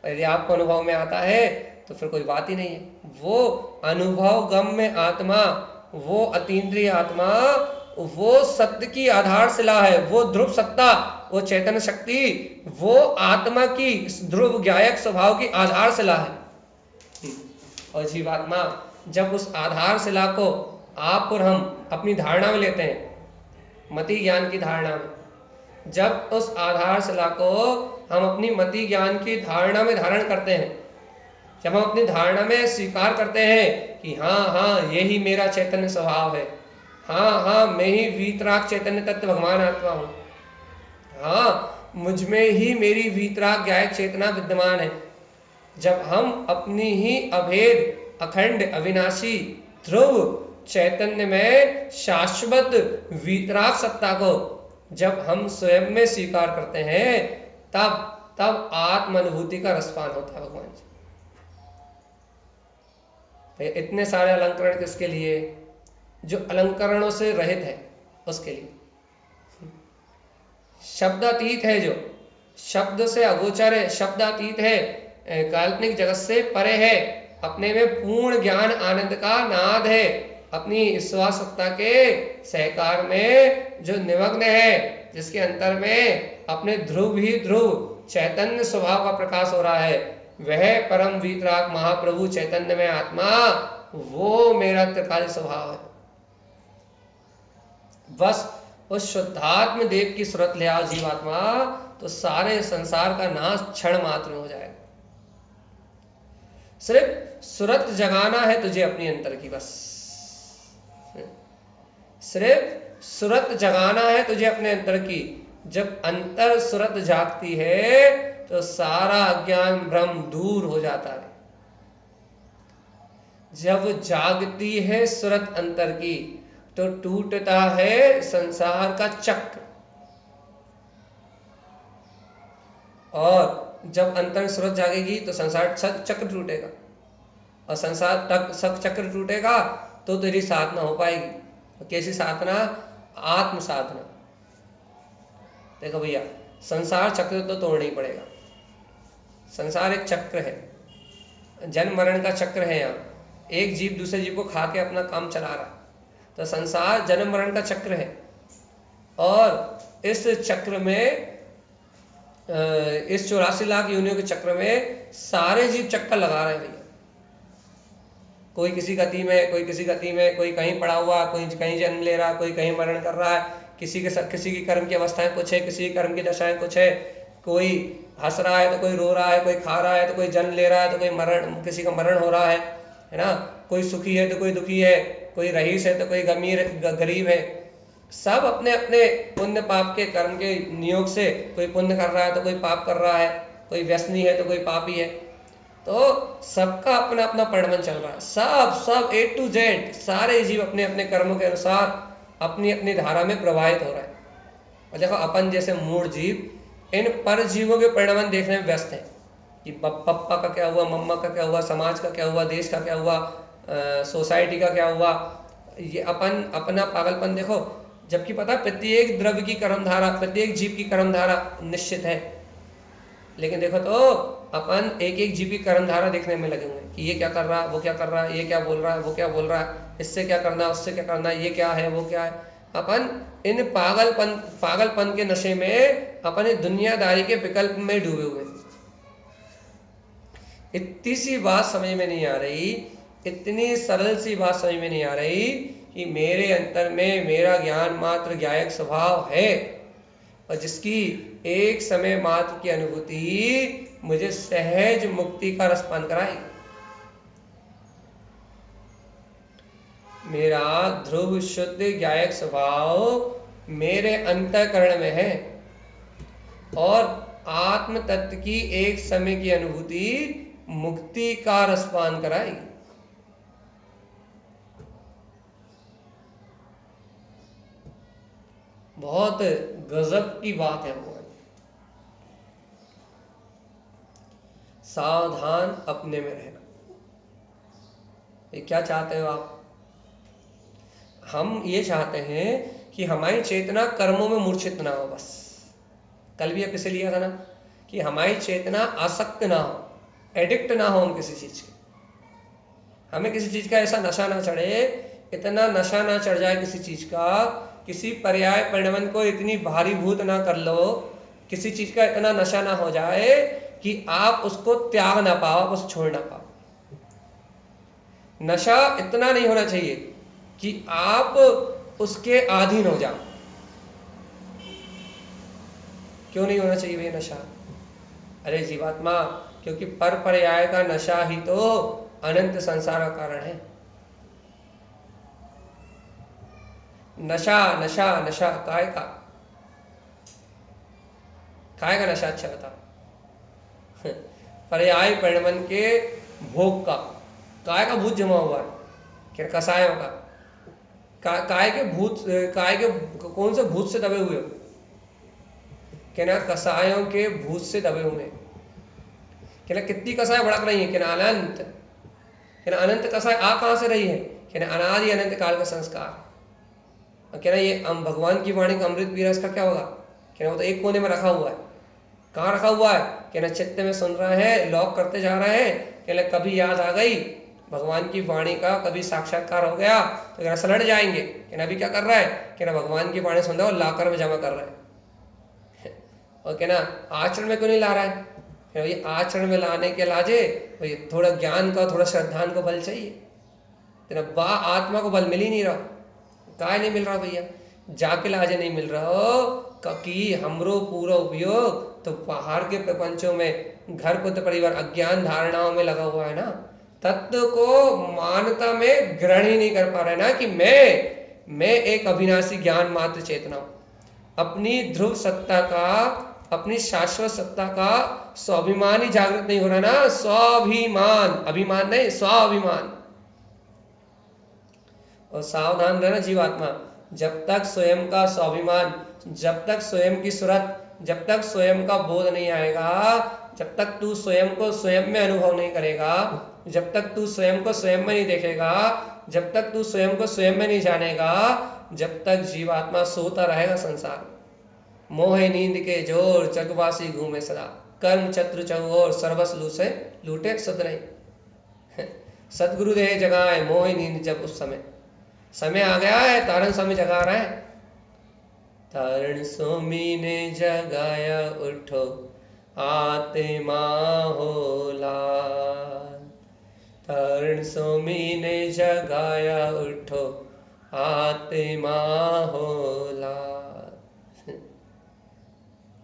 यदि आपको अनुभव में आता है तो फिर कोई बात ही नहीं है। वो अनुभव गम में आत्मा, वो अतीन्द्रिय आत्मा, वो सत्य की आधारशिला है, वो ध्रुव सत्ता, वो चैतन्य शक्ति, वो आत्मा की ध्रुव ज्ञायक स्वभाव की आधारशिला है। और जीवात्मा जब उस आधारशिला को आप और हम अपनी धारणा में लेते हैं, मति ज्ञान की धारणा में, जब उस आधारशिला को हम अपनी मति ज्ञान की धारणा में धारण करते हैं, जब हम अपनी धारणा में स्वीकार करते हैं कि हाँ यही मेरा चैतन्य स्वभाव है, हाँ मैं ही वीतराग चैतन्य तत्व भगवान आत्मा हूँ, हाँ मुझ में ही मेरी वीतराग ज्ञायक चेतना विद्यमान है, जब हम अपनी ही अभेद, अखंड, अविनाशी, ध्रुव चैतन्य में शाश्वत वीतराग सत्ता को जब हम स्वयं में स्वीकार करते हैं, तब आत्म अनुभूति का रसपान होता है भगवान जी। इतने सारे अलंकरण किसके लिए? जो अलंकरणों से रहित है उसके लिए। शब्दातीत है, जो शब्द से अगोचर है, शब्दातीत है, काल्पनिक जगत से परे है, अपने में पूर्ण ज्ञान आनंद का नाद है, अपनी ईश्वर सत्ता के सहकार में जो निमग्न है, जिसके अंतर में अपने ध्रुव ही ध्रुव चैतन्य स्वभाव का प्रकाश हो रहा है, वह परम वीतराग महाप्रभु चैतन्य में आत्मा, वो मेरा त्रिकाल स्वभाव है। बस उस शुद्धात्म देव की सूरत ले आओ जीवात्मा, तो सारे संसार का नाश क्षण मात्र में हो जाएगा। सिर्फ सूरत जगाना है तुझे अपनी अंतर की, बस सिर्फ सूरत जगाना है तुझे अपने अंतर की। जब अंतर सूरत जागती है तो सारा अज्ञान भ्रम दूर हो जाता है। जब जागती है सूरत अंतर की तो टूटता है संसार का चक्र, और जब अंतर सूरत जागेगी तो संसार चक्र टूटेगा, और संसार चक्र टूटेगा तो तेरी साधना हो पाएगी। कैसी साधना? आत्म साधना। देखो भैया, संसार चक्र तो तोड़ना ही पड़ेगा। संसार एक चक्र है, जन्म मरण का चक्र है। यहाँ एक जीव दूसरे जीव को खा के अपना काम चला रहा है, तो संसार जन्म मरण का चक्र है। और इस चक्र में, इस 84 लाख योनियों के चक्र में सारे जीव चक्कर लगा रहे हैं भैया। कोई किसी गति में, कोई किसी गति में, कोई कहीं पड़ा हुआ, कोई कहीं जन्म ले रहा, कोई कहीं मरण कर रहा है। किसी की कर्म की अवस्थाएं कुछ है, किसी की कर्म की दशाएं कुछ है। कोई हंस रहा है तो कोई रो रहा है, कोई खा रहा है तो कोई जन्म ले रहा है, तो कोई मरण, किसी का मरण हो रहा है ना। कोई सुखी है तो कोई दुखी है, कोई रईस है तो कोई गरीब है। सब अपने अपने पुण्य पाप के कर्म के नियोग से, कोई पुण्य कर रहा है तो कोई पाप कर रहा है, कोई व्यसनी है तो कोई पापी है। तो सबका अपना अपना परिणमन चल रहा है। सब A to Z सारे जीव अपने अपने कर्मों के अनुसार अपनी अपनी धारा में प्रवाहित हो रहे हैं। और देखो, अपन जैसे मूढ़ जीव इन पर जीवों के परिणमन देखने में व्यस्त है कि पप्पा का क्या हुआ, मम्मा का क्या हुआ, समाज का क्या हुआ, देश का क्या हुआ, सोसाइटी का क्या हुआ। ये अपन अपना पागलपन देखो, जबकि पता प्रत्येक द्रव्य की कर्मधारा, प्रत्येक जीव की कर्मधारा निश्चित है। लेकिन देखो तो अपन एक एक जीव की कर्मधारा देखने में लगे हुए कि ये क्या कर रहा है, वो क्या कर रहा है, ये क्या बोल रहा है, वो क्या बोल रहा है, इससे क्या करना है, उससे क्या करना है, ये क्या है, वो क्या है। अपन इन पागलपन के नशे में अपने दुनियादारी के विकल्प में डूबे हुए। इतनी सी बात समझ में नहीं आ रही, इतनी सरल सी बात समझ में नहीं आ रही कि मेरे अंतर में मेरा ज्ञान मात्र ज्ञायक स्वभाव है, और जिसकी एक समय मात्र की अनुभूति मुझे सहज मुक्ति का रसपान कराएगी। मेरा ध्रुव शुद्ध ज्ञायक स्वभाव मेरे अंतःकरण में है और आत्म तत्व की एक समय की अनुभूति मुक्ति का रसपान कराएगी। बहुत गजब की बात है भगवान। सावधान अपने में रहना। ये क्या चाहते हो आप? हम ये चाहते हैं कि हमारी चेतना कर्मों में मूर्छित ना हो। बस कल भी आप इसे लिया था ना कि हमारी चेतना आसक्त ना हो, एडिक्ट ना हो हम किसी चीज के। हमें किसी चीज का ऐसा नशा ना चढ़े, इतना नशा ना चढ़ जाए किसी चीज का, किसी पर्याय परिणमन को इतनी भारीभूत ना कर लो, किसी चीज का इतना नशा ना हो जाए कि आप उसको त्याग ना पाओ, आप उसको छोड़ ना पाओ। नशा इतना नहीं होना चाहिए कि आप उसके अधीन हो जाओ। क्यों नहीं होना चाहिए भैया नशा? अरे जीवात्मा, क्योंकि पर पर्याय का नशा ही तो अनंत संसार का कारण है। नशा नशा नशा काय का? काय का नशा? अच्छा बता। पर्याय परिणमन के भोग का। काय का भूत जमा हुआ है? क्या कसायों का? काय के भूत, काय के कौन से भूत से दबे हुए हो? क्या कसायों के भूत से दबे हुए हैं। क्या कितनी कसाएं भड़क रही हैं? क्या अनंत, क्या अनंत कसाएं आ कहां से रही है? क्या अनादि अनंत काल का संस्कार। क्या ये भगवान की वाणी का अमृत पी रहा, इसका क्या होगा? क्या वो तो एक कोने में रखा हुआ है। कहाँ रखा हुआ है? क्या चित्त में सुन रहे हैं, लॉक करते जा रहे हैं। क्या कभी याद आ गई भगवान की वाणी का, कभी साक्षात्कार हो गया तो क्या सलट जाएंगे? क्या अभी क्या कर रहा है? क्या भगवान की वाणी सुन रहा है और लाकर में जमा कर रहा है। और क्या ना आचरण में क्यों नहीं ला रहा है? क्या ये आचरण में लाने के लाजे तो थोड़ा ज्ञान का, थोड़ा श्रद्धान को बल चाहिए। तेरा बा आत्मा को बल मिल ही नहीं रहा। काय नहीं मिल रहा भैया? जाके लाजे नहीं मिल रहा हो कि हमरो पूरा उपयोग तो बाहर के प्रपंचों में, घर पुत्र परिवार अज्ञान धारणाओं में लगा हुआ है ना। तत्व को मानता में ग्रहण ही नहीं कर पा रहे ना कि मैं एक अविनाशी ज्ञान मात्र चेतना हूं। अपनी ध्रुव सत्ता का, अपनी शाश्वत सत्ता का स्वाभिमान ही जागृत नहीं हो रहा ना। स्वाभिमान, अभिमान नहीं, स्वाभिमान। और सावधान रहना जीवात्मा, जब तक स्वयं का स्वाभिमान, जब तक स्वयं की सुरत, जब तक स्वयं का बोध नहीं आएगा, जब तक तू स्वयं को स्वयं में अनुभव नहीं करेगा, जब तक तू स्वयं को स्वयं में नहीं देखेगा, जब तक तू स्वयं को स्वयं में नहीं जानेगा, जब तक जीवात्मा सोता रहेगा संसार। मोह नींद के जोर जगवासी घूमे सदा, कर्म चतुर चौर सर्वस लूसे लूटे सुध नहीं। सदगुरु दे जगाए मोह नींद, जब उस समय आ गया है, तारण स्वामी जगा रहा है। तारण स्वामी ने जगाया उठो आत्मा हो लाल। तारण स्वामी ने जगाया उठो आत्मा हो लाल।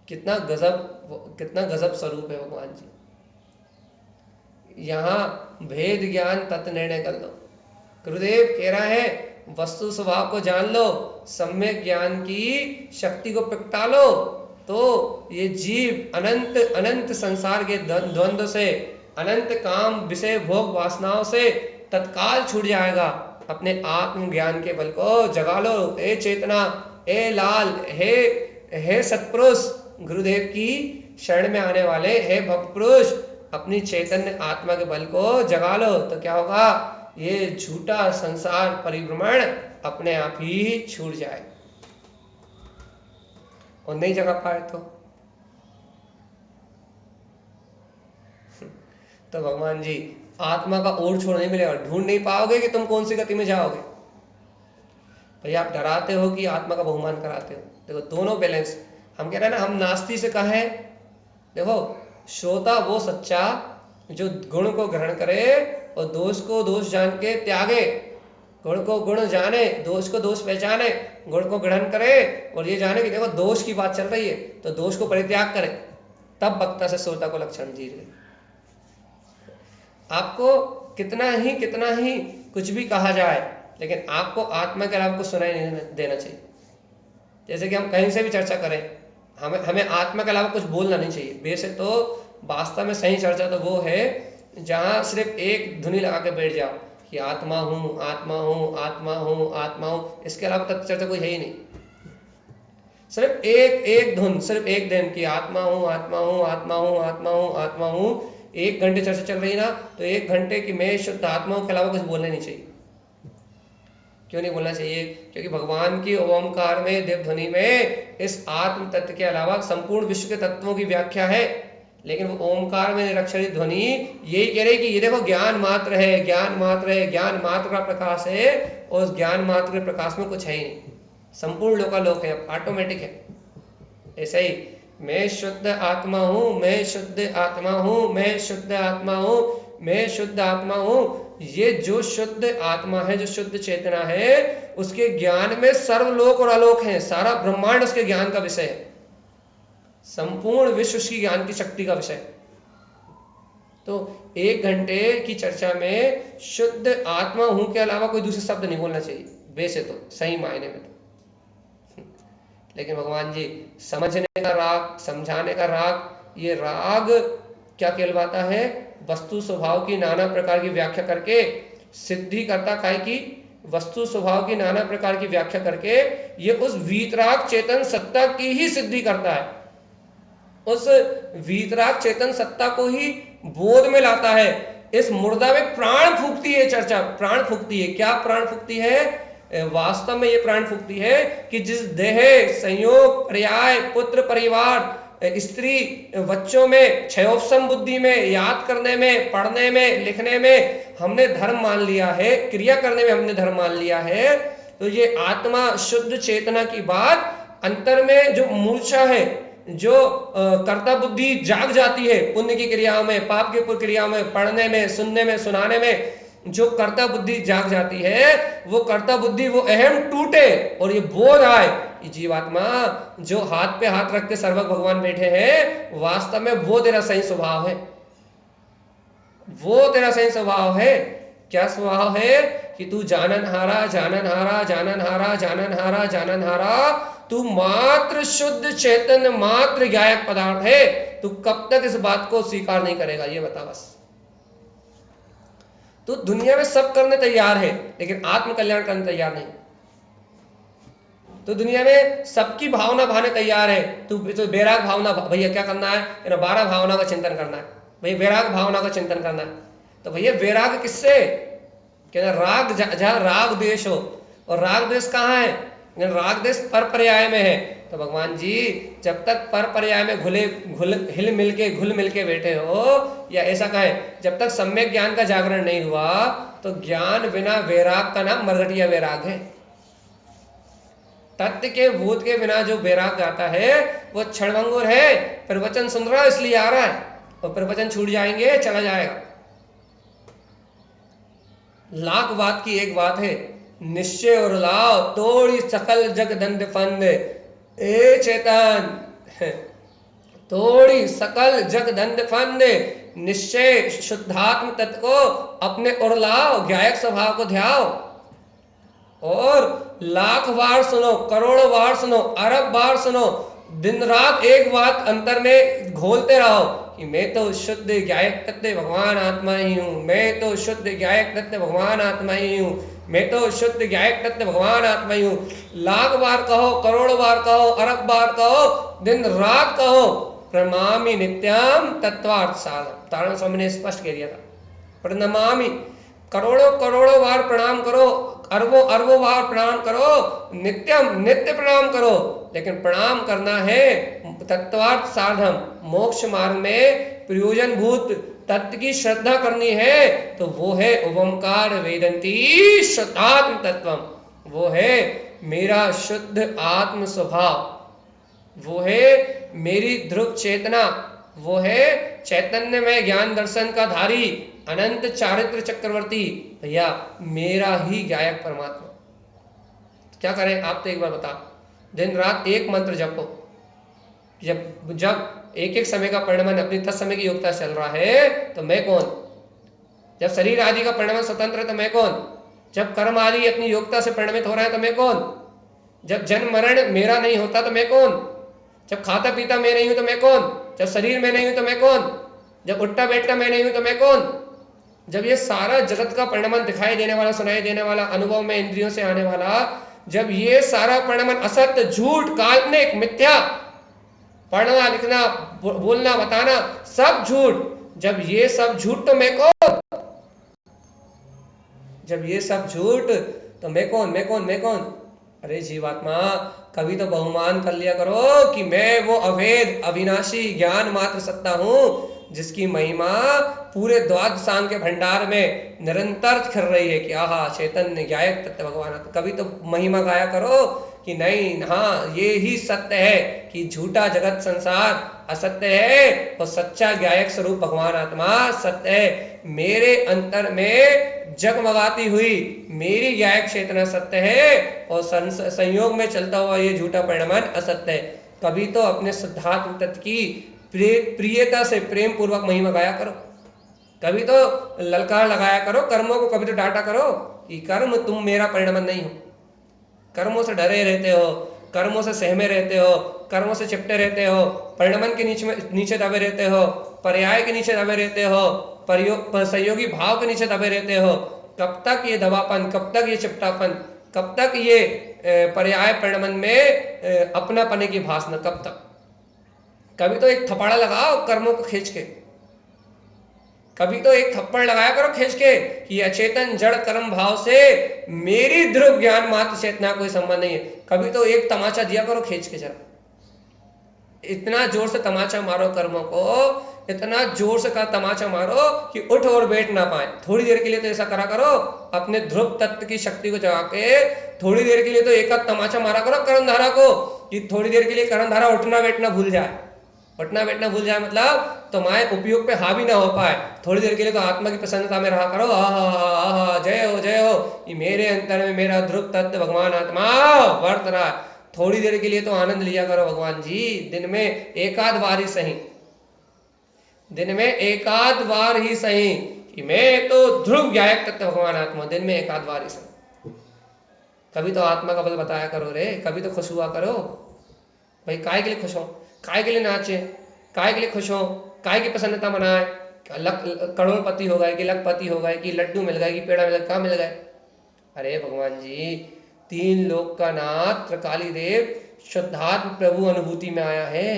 कितना गजब स्वरूप है भगवान जी। यहाँ भेद ज्ञान तत्व निर्णय कर लो। गुरुदेव कह रहा है वस्तु स्वभाव को जान लो, सम्यक ज्ञान की शक्ति को प्रगटा लो, तो ये जीव अनंत अनंत संसार के द्वंद्व से, अनंत काम विषय भोग वासनाओं से तत्काल छूट जाएगा। अपने आत्म ज्ञान के बल को जगा लो। हे चेतना, हे लाल, हे सत्पुरुष, गुरुदेव की शरण में आने वाले हे भक्त पुरुष, अपनी चैतन्य आत्मा के बल को जगा लो। तो क्या होगा? ये झूठा संसार परिभ्रमण अपने आप ही छूट जाए। और नहीं जगा पाए तो भगवान जी आत्मा का ओर छोड़ नहीं मिलेगा। ढूंढ नहीं पाओगे कि तुम कौन सी गति में जाओगे। भैया आप डराते हो कि आत्मा का बहुमान कराते हो। देखो दोनों बैलेंस। हम कह रहे हैं ना, हम नास्ती से कहे, देखो श्रोता वो सच्चा जो गुण को ग्रहण करे और दोष को दोष जान के त्यागे। गुण को गुण जाने, दोष को दोष पहचाने, गुण को ग्रहण करे और ये जाने कि देखो दोष की बात चल रही है तो दोष को परित्याग करे। तब वक्ता से श्रोता को लक्षण जी रहे। आपको कितना ही कुछ भी कहा जाए, लेकिन आपको आत्मा के अलावा कुछ सुनाई नहीं देना चाहिए। जैसे कि हम कहीं से भी चर्चा करें, हमें हमें आत्मा के अलावा कुछ बोलना नहीं चाहिए। वैसे तो वास्तव में सही चर्चा तो वो है जहाँ सिर्फ एक धुनी लगा के बैठ जाओ कि आत्मा हूँ, आत्मा हूँ, आत्मा हूँ, आत्मा हूँ, इसके अलावा तत्व चर्चा कोई है ही नहीं। सिर्फ एक एक धुन, सिर्फ एक दिन की आत्मा हूँ, आत्मा हूँ, आत्मा हूँ, आत्मा हूँ, आत्मा हूँ, 1 घंटे चर्चा चल रही ना, तो 1 घंटे की मैं शुद्ध आत्मा के अलावा कुछ बोलना नहीं चाहिए। क्यों नहीं बोलना चाहिए? क्योंकि भगवान की ओमकार में, देव ध्वनि में इस आत्म तत्व के अलावा संपूर्ण विश्व के तत्वों की व्याख्या है। लेकिन वो ओमकार में निरक्षरी ध्वनि यही कह रही कि ये देखो ज्ञान मात्र है, ज्ञान मात्र है, ज्ञान मात्र का प्रकाश है, और उस ज्ञान मात्र के प्रकाश में कुछ है ही नहीं, संपूर्ण लोकालोक है, ऑटोमेटिक है। ऐसा ही मैं शुद्ध आत्मा हूँ, मैं शुद्ध आत्मा हूँ, मैं शुद्ध आत्मा हूँ, मैं शुद्ध आत्मा हूँ, ये जो शुद्ध आत्मा है, जो शुद्ध चेतना है, उसके ज्ञान में सर्वलोक और आलोक है, सारा ब्रह्मांड उसके ज्ञान का विषय है, संपूर्ण विश्व उसकी ज्ञान की शक्ति का विषय। तो 1 घंटे की चर्चा में शुद्ध आत्मा हूं के अलावा कोई दूसरे शब्द नहीं बोलना चाहिए, वैसे तो सही मायने में तो। लेकिन भगवान जी समझने का राग, समझाने का राग, ये राग क्या कहलवाता है? वस्तु स्वभाव की नाना प्रकार की व्याख्या करके सिद्धि करता, काय की वस्तु स्वभाव की नाना प्रकार की व्याख्या करके ये उस वीतराग चेतन सत्ता की ही सिद्धि करता है, उस वीतराग चेतन सत्ता को ही बोध में लाता है। इस मुर्दा में प्राण फूकती है चर्चा, प्राण फूकती है। क्या प्राण फूकती है? वास्तव में ये प्राण फूकती है कि जिस देह, संयोग, पर्याय, पुत्र, परिवार, स्त्री, बच्चों में, क्षयोपम बुद्धि में, याद करने में, पढ़ने में, लिखने में हमने धर्म मान लिया है, क्रिया करने में हमने धर्म मान लिया है, तो ये आत्मा शुद्ध चेतना की बात अंतर में जो मूर्छा है, जो कर्ता बुद्धि जाग जाती है पुण्य की क्रियाओं में, पाप की क्रियाओं में, पढ़ने में, सुनने में, सुनाने में, जो कर्ता बुद्धि जाग जाती है, वो कर्ता बुद्धि, वो अहम टूटे और ये बोध आए कि जीवात्मा जो हाथ पे हाथ रख के सर्वज्ञ भगवान बैठे हैं, वास्तव में वो तेरा सही स्वभाव है, वो तेरा सही स्वभाव है। क्या स्वभाव है? कि तू जाननहारा, जाननहारा, जाननहारा, जाननहारा, जाननहारा, तू मात्र शुद्ध चेतन, मात्र ज्ञायक पदार्थ है। तू कब तक इस बात को स्वीकार नहीं करेगा, ये बता बस। तो दुनिया में सब करने तैयार है, लेकिन आत्म कल्याण करने तैयार नहीं। तो दुनिया में सबकी भावना भाने तैयार है, तू तो वैराग भावना, भैया क्या करना है? 12 भावना का चिंतन करना है, भैया वैराग भावना का चिंतन करना है। तो भैया वैराग किससे? कहना राग, जहाँ राग द्वेष हो, और राग द्वेष कहाँ है? राग द्वेष पर पर्याय में है। तो भगवान जी जब तक पर पर्याय में घुल मिल के बैठे हो, या ऐसा कहें जब तक सम्यक ज्ञान का जागरण नहीं हुआ, तो ज्ञान बिना वैराग का नाम मरघटिया वैराग है। तत्व के भूत के बिना जो वैराग आता है वो क्षणभंगुर है। प्रवचन सुन रहा है इसलिए आ रहा है, और प्रवचन छूट जाएंगे, चला जाएगा। लाख बात की एक बात है, निश्चय और लाभ तोड़ी सकल जग दंड फंद, ए चेतन तोड़ी सकल जग दंड फंद, निश्चय शुद्धात्म तत्व को अपने और लाओ, ज्ञायक स्वभाव को ध्याओ, और लाख बार सुनो, करोड़ों बार सुनो, अरब बार सुनो, दिन रात एक बात अंतर में घोलते रहो कि मैं तो शुद्ध ज्ञायक तत्व भगवान आत्मा ही हूँ, मैं तो शुद्ध ज्ञायक तत्व भगवान आत्मा ही हूँ, मैं तो शुद्ध ज्ञायक तत्व भगवान आत्मा ही हूँ। लाख बार कहो, करोड़ों बार कहो, अरब बार कहो, दिन रात कहो, प्रणमामि नित्यम तत्वार्थ साधन। तारण स्वामी ने स्पष्ट कह दिया था, प्रणमामि, करोड़ों करोड़ों बार प्रणाम करो, अरबों अरबों बार प्रणाम करो, नित्यम नित्य प्रणाम करो, लेकिन प्रणाम करना है तत्वार्थ साधन, मोक्ष मार्ग में प्रयोजन भूत तत्व की श्रद्धा करनी है। तो वो है ओमकार वेदंती शुद्धात्म तत्वम, वो है मेरा शुद्ध आत्म स्वभाव, वो है मेरी ध्रुव चेतना, वो है चैतन्य में ज्ञान दर्शन का धारी, अनंत चारित्र चक्रवर्ती, भैया मेरा ही गायक परमात्मा। क्या करें आप तो एक बार बता, दिन रात एक मंत्र जपो, जब एक एक समय का परिणमन अपनी तत्समय की योग्यता चल रहा है तो मैं कौन? जब शरीर आदि का परिणमन स्वतंत्र है तो मैं कौन? जब कर्म आदि अपनी योग्यता से परिणमित हो रहा है तो मैं कौन? जब जन्म मरण मेरा नहीं होता तो मैं कौन? जब खाता पीता मैं नहीं हूं तो मैं कौन? जब शरीर में नहीं हूं तो मैं कौन? जब उठता बैठता मैं नहीं हूं तो मैं कौन? जब ये सारा जगत का परिणमन दिखाई देने वाला, सुनाई देने वाला, अनुभव में इंद्रियों से आने वाला, जब ये सारा परिणमन असत्य, झूठ, काल्पनिक, मिथ्या, पढ़ना लिखना, बोलना बताना सब झूठ, जब ये सब झूठ तो मैं कौन? जब ये सब झूठ तो मैं कौन? मैं कौन? मैं कौन? अरे जीवात्मा, कभी तो बहुमान कर लिया करो कि मैं वो अभेद अविनाशी ज्ञान मात्र सत्ता हूं जिसकी महिमा पूरे द्वादशांग के भंडार में निरंतर खिल रही है कि आहा चैतन्य ज्ञायक तत्व भगवान। कभी तो महिमा गाया करो कि नहीं, हाँ ये ही सत्य है कि झूठा जगत संसार असत्य है और सच्चा ज्ञायक स्वरूप भगवान आत्मा सत्य है। मेरे अंतर में जगमगाती हुई मेरी ज्ञायक चेतना सत्य है और संयोग में चलता हुआ ये झूठा परिणमन असत्य है। कभी तो अपने शुद्धात्म तत्व की प्रियता से प्रेम पूर्वक महिमा गाया करो, कभी तो ललकार लगाया करो कर्मों को, कभी तो डांटा करो कि कर्म तुम मेरा परिणमन नहीं हो। कर्मों से डरे रहते हो, कर्मों से सहमे रहते हो, कर्मों से चिपटे रहते हो, परिणमन के नीचे दबे रहते हो, पर्याय के नीचे दबे रहते हो, सहयोगी भाव के नीचे दबे रहते हो। कब तक ये दबापन, कब तक ये चिपटापन, कब तक ये पर्याय परिणमन में अपनापने की भासना, कब तक? कभी तो एक थप्पड़ लगाओ कर्मों को खींच के, कभी तो एक थप्पड़ लगाया करो खींच के कि अचेतन जड़ कर्म भाव से मेरी ध्रुव ज्ञान मात्र चेतना कोई संबंध नहीं है। कभी तो एक तमाचा दिया करो खींच के, जरा इतना जोर से तमाचा मारो कर्मों को, इतना जोर से तमाचा मारो कि उठ और बैठ ना पाए। थोड़ी देर के लिए तो ऐसा करा करो, अपने ध्रुव तत्व की शक्ति को जगा के थोड़ी देर के लिए तो एक तमाचा मारा करो कर्णधारा को कि थोड़ी देर के लिए कर्णधारा उठना बैठना भूल जाए। उठना बैठना भूल जाए मतलब तुम्हारे उपयोग पे हावी ना हो पाए। थोड़ी देर के लिए तो आत्मा की प्रसन्नता में रहा करो, आहा जय हो जय हो, कि मेरे अंतर में मेरा ध्रुव तत्व भगवान आत्मा वर्त रहा है। थोड़ी देर के लिए तो आनंद लिया करो भगवान जी, दिन में एकाध बार ही सही, दिन में एकाध बार ही सही कि मैं तो ध्रुव ज्ञायक तत्व भगवान आत्मा, दिन में एकाध बार ही सही। कभी तो आत्मा का बल बताया करो रे, कभी तो खुश हुआ करो भाई। काय के लिए खुश हो, काय के लिए नाचे, काय के लिए खुश हो, काय की प्रसन्नता मनाए? करोड़पति हो गए कि लखपति हो गए कि लड्डू मिल गए कि पेड़ा मिल गया, कहाँ मिल गए? अरे भगवान जी, तीन लोक का नाथ त्रिकाली देव शुद्धात्म प्रभु अनुभूति में आया है।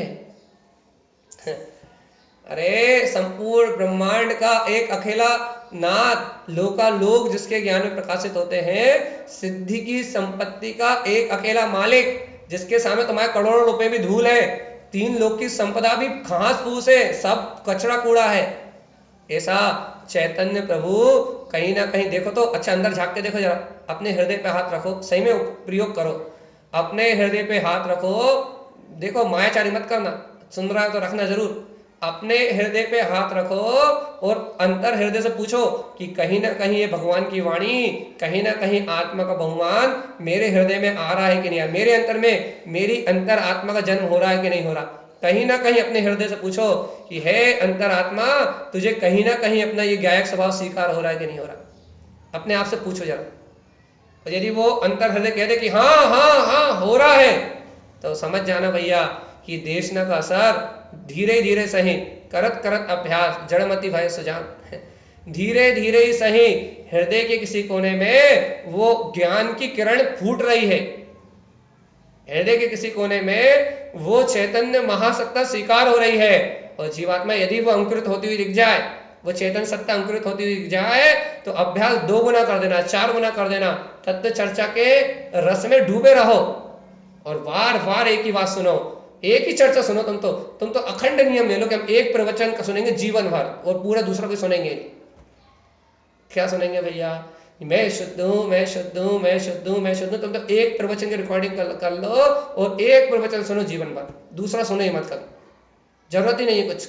अरे संपूर्ण ब्रह्मांड का एक अकेला नाथ, लोकालोक जिसके ज्ञान में प्रकाशित होते हैं, सिद्धि की संपत्ति का एक अकेला मालिक जिसके सामने तुम्हारे करोड़ों रुपए भी धूल है, तीन लोक की संपदा भी घास फूस है, सब कचरा कूड़ा है, ऐसा चैतन्य प्रभु कहीं ना कहीं देखो तो। अच्छा अंदर झांक के देखो जरा, अपने हृदय पे हाथ रखो, सही में प्रयोग करो, अपने हृदय पे हाथ रखो, देखो मायाचारी मत करना, सुन रहा है तो रखना जरूर। अपने हृदय पे हाथ रखो और अंतर हृदय से पूछो कि कहीं ना कहीं ये भगवान की वाणी, कहीं ना कहीं आत्मा का बहुमान मेरे हृदय में आ रहा है कि नहीं, मेरे अंतर में मेरी अंतर आत्मा का जन्म हो रहा है कि नहीं हो रहा। कहीं ना कहीं अपने हृदय से पूछो कि हे अंतर आत्मा, तुझे कहीं ना कहीं अपना ये गायक स्वभाव स्वीकार हो रहा है कि नहीं हो रहा। अपने आप से पूछो जरा, और यदि वो अंतर हृदय कह दे कि हाँ हाँ हाँ हो रहा है, तो समझ जाना भैया कि देशना का असर धीरे धीरे सही, करत करत अभ्यास जड़मति भय सुजान, धीरे धीरे ही सही हृदय के किसी कोने में वो ज्ञान की किरण फूट रही है, हृदय के किसी कोने में वो चैतन्य महासत्ता स्वीकार हो रही है। और जीवात्मा यदि वो अंकुरित होती हुई दिख जाए, वो चेतन सत्ता अंकुरित होती हुई दिख जाए, तो अभ्यास 2 गुना कर देना, 4 गुना कर देना, तत्व चर्चा के रस में डूबे रहो और बार बार एक ही बात सुनो, एक ही चर्चा सुनो। तुम तो अखंड नियम ले लो कि हम एक प्रवचन का सुनेंगे जीवन भर और पूरा दूसरा कोई सुनेंगे। क्या सुनेंगे भैया? मैं शुद्ध हूं, मैं शुद्ध हूं, मैं शुद्ध हूं, मैं शुद्ध हूं। तुम तो एक प्रवचन की रिकॉर्डिंग कर लो और एक प्रवचन सुनो जीवन भर, दूसरा सुनो ही मत करो, जरूरत ही नहीं है कुछ।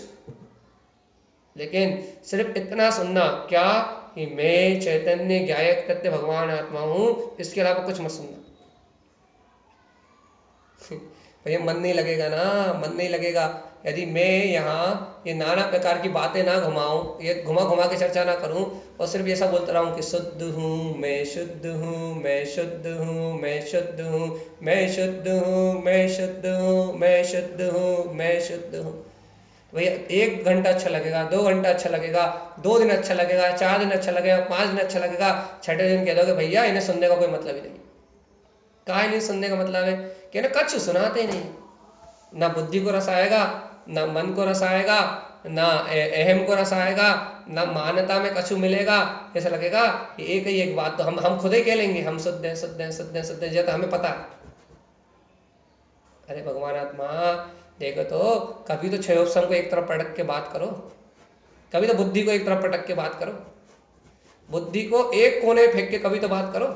लेकिन सिर्फ इतना सुनना क्या कि मैं चैतन्य ज्ञायक तत्व भगवान आत्मा हूं, इसके अलावा कुछ मत सुनना। भैया मन नहीं लगेगा ना, मन नहीं लगेगा। यदि मैं यहाँ ये नाना प्रकार की बातें ना घुमाऊं, ये घुमा घुमा के चर्चा ना करूं और सिर्फ ऐसा बोलता रहूं कि शुद्ध हूँ मैं, शुद्ध हूँ मैं, शुद्ध हूँ मैं, शुद्ध हूँ मैं, शुद्ध हूँ मैं, शुद्ध हूँ मैं, शुद्ध हूँ मैं, शुद्ध हूँ, भैया 1 घंटा अच्छा लगेगा, 2 घंटा अच्छा लगेगा, 2 दिन अच्छा लगेगा, 4 दिन अच्छा लगेगा, 5 दिन अच्छा लगेगा, छठे दिन कह दोगे भैया इन्हें सुनने का कोई मतलब ही नहीं। काहे नहीं सुनने का मतलब है कि ना कच्छ सुनाते नहीं, ना बुद्धि को रस आएगा, ना मन को रस आएगा, ना अहम को रस आएगा, ना मान्यता में कछु मिलेगा। ऐसा लगेगा कि एक ही एक बात तो हम खुद ही कह लेंगे, हम शुद्ध हैं, शुद्ध हैं, शुद्ध हैं, शुद्ध हैं, जब हमें पता है। अरे भगवान आत्मा देखो तो, कभी तो क्षयोपम को एक तरफ पटक के बात करो, कभी तो बुद्धि को एक तरफ पटक के बात करो, बुद्धि को एक कोने फेंक के कभी तो बात करो।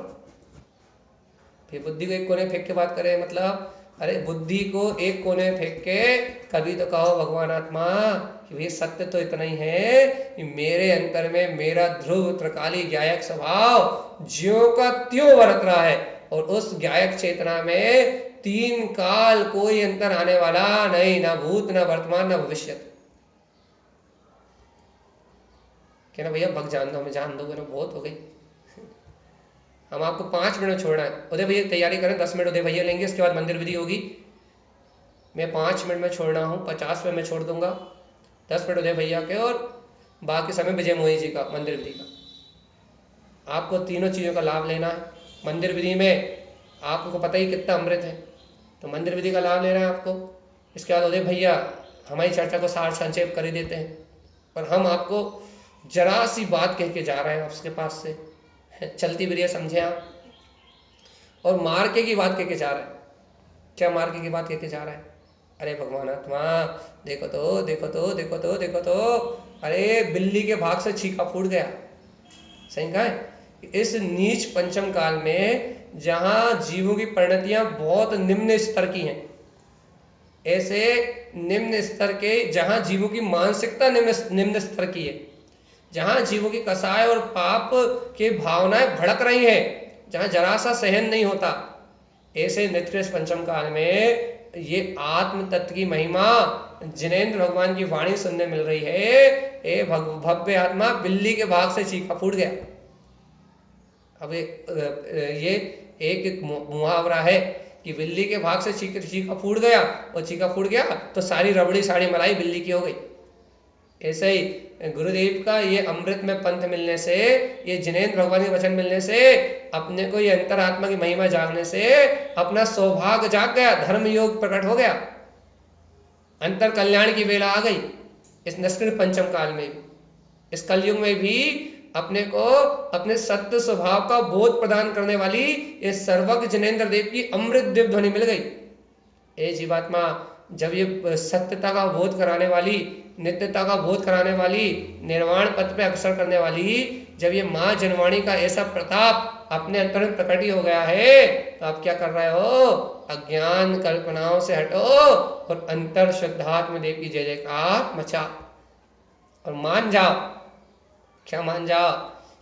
फिर बुद्धि को एक कोने फेंक के बात करे मतलब, अरे बुद्धि को एक कोने फेंक के कभी तो कहो भगवान आत्मा कि भाई सत्य तो इतना ही है कि मेरे अंतर में मेरा ध्रुव त्रिकाली ज्ञायक स्वभाव ज्यों का त्यों बरत रहा है, और उस ज्ञायक चेतना में 3 काल कोई अंतर आने वाला नहीं, ना भूत ना वर्तमान ना भविष्य। कहना भैया भग जान दो, हमें जान दो, बहुत हो गई, हम आपको 5 मिनट छोड़ना है। उदय भैया तैयारी करें, 10 मिनट उदय भैया लेंगे, इसके बाद मंदिर विधि होगी। मैं 5 मिनट में छोड़ना हूँ, 50 में मैं छोड़ दूंगा, 10 मिनट उदय भैया के और बाकी समय विजय मोही जी का मंदिर विधि का। आपको तीनों चीज़ों का लाभ लेना है। मंदिर विधि में आपको पता ही कितना अमृत है, तो मंदिर विधि का लाभ लेना है आपको। इसके बाद उदय भैया हमारी चर्चा को सार संक्षेप कर ही देते हैं, और हम आपको जरा सी बात कह के जा रहे हैं आपके पास से, चलती बिरिया समझे आप, और मार्के की बात कह के जा रहे हैं। क्या मार्के की बात कह के जा रहा है? अरे भगवान आत्मा देखो तो, देखो तो, देखो तो, देखो तो, अरे बिल्ली के भाग से छीका फूट गया। सही कहा है? इस नीच पंचम काल में जहां जीवों की परिणतियां बहुत निम्न स्तर की हैं, ऐसे निम्न स्तर के जहां जीवों की मानसिकता निम्न स्तर की है, जहां जीवों की कसाय और पाप की भावनाएं भड़क रही हैं, जहां जरा सा सहन नहीं होता, ऐसे नित्य पंचम काल में ये आत्म तत्व की महिमा जिनेंद्र भगवान की वाणी सुनने मिल रही है। ए भव्य आत्मा बिल्ली के भाग से चीखा फूट गया। अब ये एक मुहावरा है कि बिल्ली के भाग से चीखा फूट गया, और चीखा फूट गया तो सारी रबड़ी साड़ी मलाई बिल्ली की हो गई। ऐसे ही गुरुदेव का ये अमृत में पंथ मिलने से, ये जिनेंद्र भगवान के वचन मिलने से, अपने को ये अंतरात्मा की महिमा जागने से अपना सौभाग्य जाग गया, धर्म योग प्रकट हो गया, अंतर कल्याण की वेला आ गई। इस नस्कृत पंचम काल में, इस कलयुग में भी अपने को अपने सत्य स्वभाव का बोध प्रदान करने वाली ये सर्वज्ञ जिनेंद्र देव की अमृत दिव्य ध्वनि मिल गई। ए जीवात्मा, जब ये सत्यता का बोध कराने वाली, नित्यता का बोध कराने वाली, निर्वाण पथ पे अग्रसर करने वाली, जब ये माँ जनवाणी का ऐसा प्रताप अपने अंतर में प्रकट ही हो गया है, तो आप क्या कर रहे हो? अज्ञान कल्पनाओं से हटो और अंतर शुद्धात्म देव की जय जयकार मचा, और मान जाओ। क्या मान जाओ?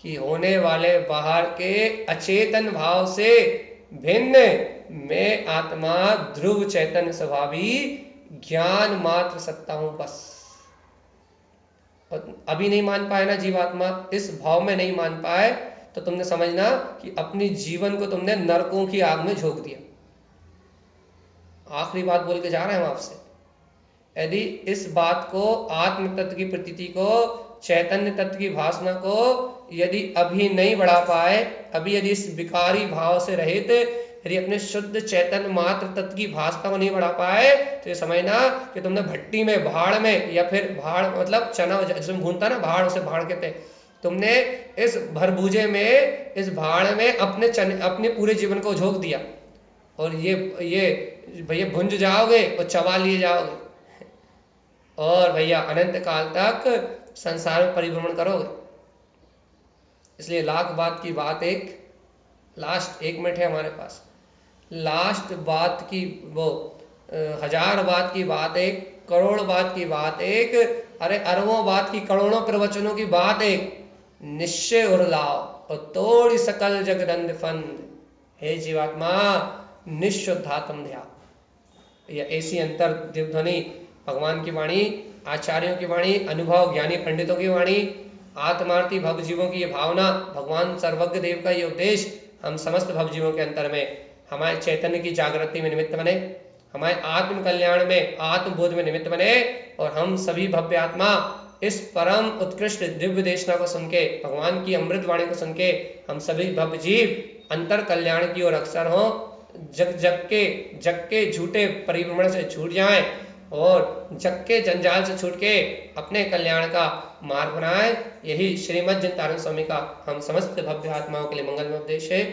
कि होने वाले बाहर के अचेतन भाव से भिन्न मैं आत्मा ध्रुव चैतन्य स्वभावी ज्ञान मात्र सत्ता हूं बस। और अभी नहीं मान पाए ना जीवात्मा, इस भाव में नहीं मान पाए, तो तुमने समझना कि अपनी जीवन को तुमने नरकों की आग में झोंक दिया। आखिरी बात बोल के जा रहे हैं हम आपसे, यदि इस बात को, आत्म तत्व की प्रतीति को, चैतन्य तत्व की भासना को यदि अभी नहीं बढ़ा पाए, अभी यदि इस विकारी भाव से रहित यदि अपने शुद्ध चैतन्य मात्र तत्व की भासना को नहीं बढ़ा पाए, तो ये समझना कि तुमने भट्टी में, भाड़ में, या फिर भाड़ मतलब चना जिसमें भूनता ना, भाड़, उसे भाड़ कहते हैं, तुमने इस भरभूजे में, इस भाड़ में अपने पूरे जीवन को झोंक दिया, और ये भैया भुंज जाओगे और चबा लिए जाओगे, और भैया अनंत काल तक संसार में परिभ्रमण करोगे। इसलिए लाख बात की बात एक, लास्ट 1 मिनट है हमारे पास, लास्ट बात की वो 1000 बात की बात एक, करोड़ बात की बात एक, अरे अरबों बात की, करोड़ों प्रवचनों की बात एक, निश्चय उड़लाओ और तोड़ी सकल जगदंड फंद। हे जीवात्मा, निशुद्धात्म ध्यान, या ऐसी अंतर दिव्य ध्वनि, भगवान की वाणी, आचार्यों की वाणी, अनुभव ज्ञानी पंडितों की वाणी, आत्मार्थी भव जीवों की ये भावना, भगवान सर्वज्ञ देव का ये उद्देश्य हम समस्त भव जीवों के अंतर में हमारे चैतन्य की जागृति में निमित्त बने, हमारे आत्म कल्याण में, आत्मबोध में निमित्त बने, और हम सभी भव्य आत्मा इस परम उत्कृष्ट दिव्य देशना को सुन के, भगवान की अमृत वाणी को सुन के, हम सभी भव्य जीव अंतर कल्याण की ओर अग्रसर हों, जग के झूठे परिभ्रमण से छूट जाएं और जग के जंजाल से छूट के अपने कल्याण का मार्ग बनाएं। यही श्रीमद् जिनतारण स्वामी का हम समस्त भव्य आत्माओं के लिए मंगलमय उपदेश है।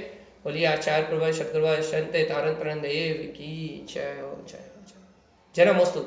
बोलिए आचार्य प्रभु सतगुरु संत तारण प्रण देव की जय हो, जय हो, जय। जय नमोस्तु।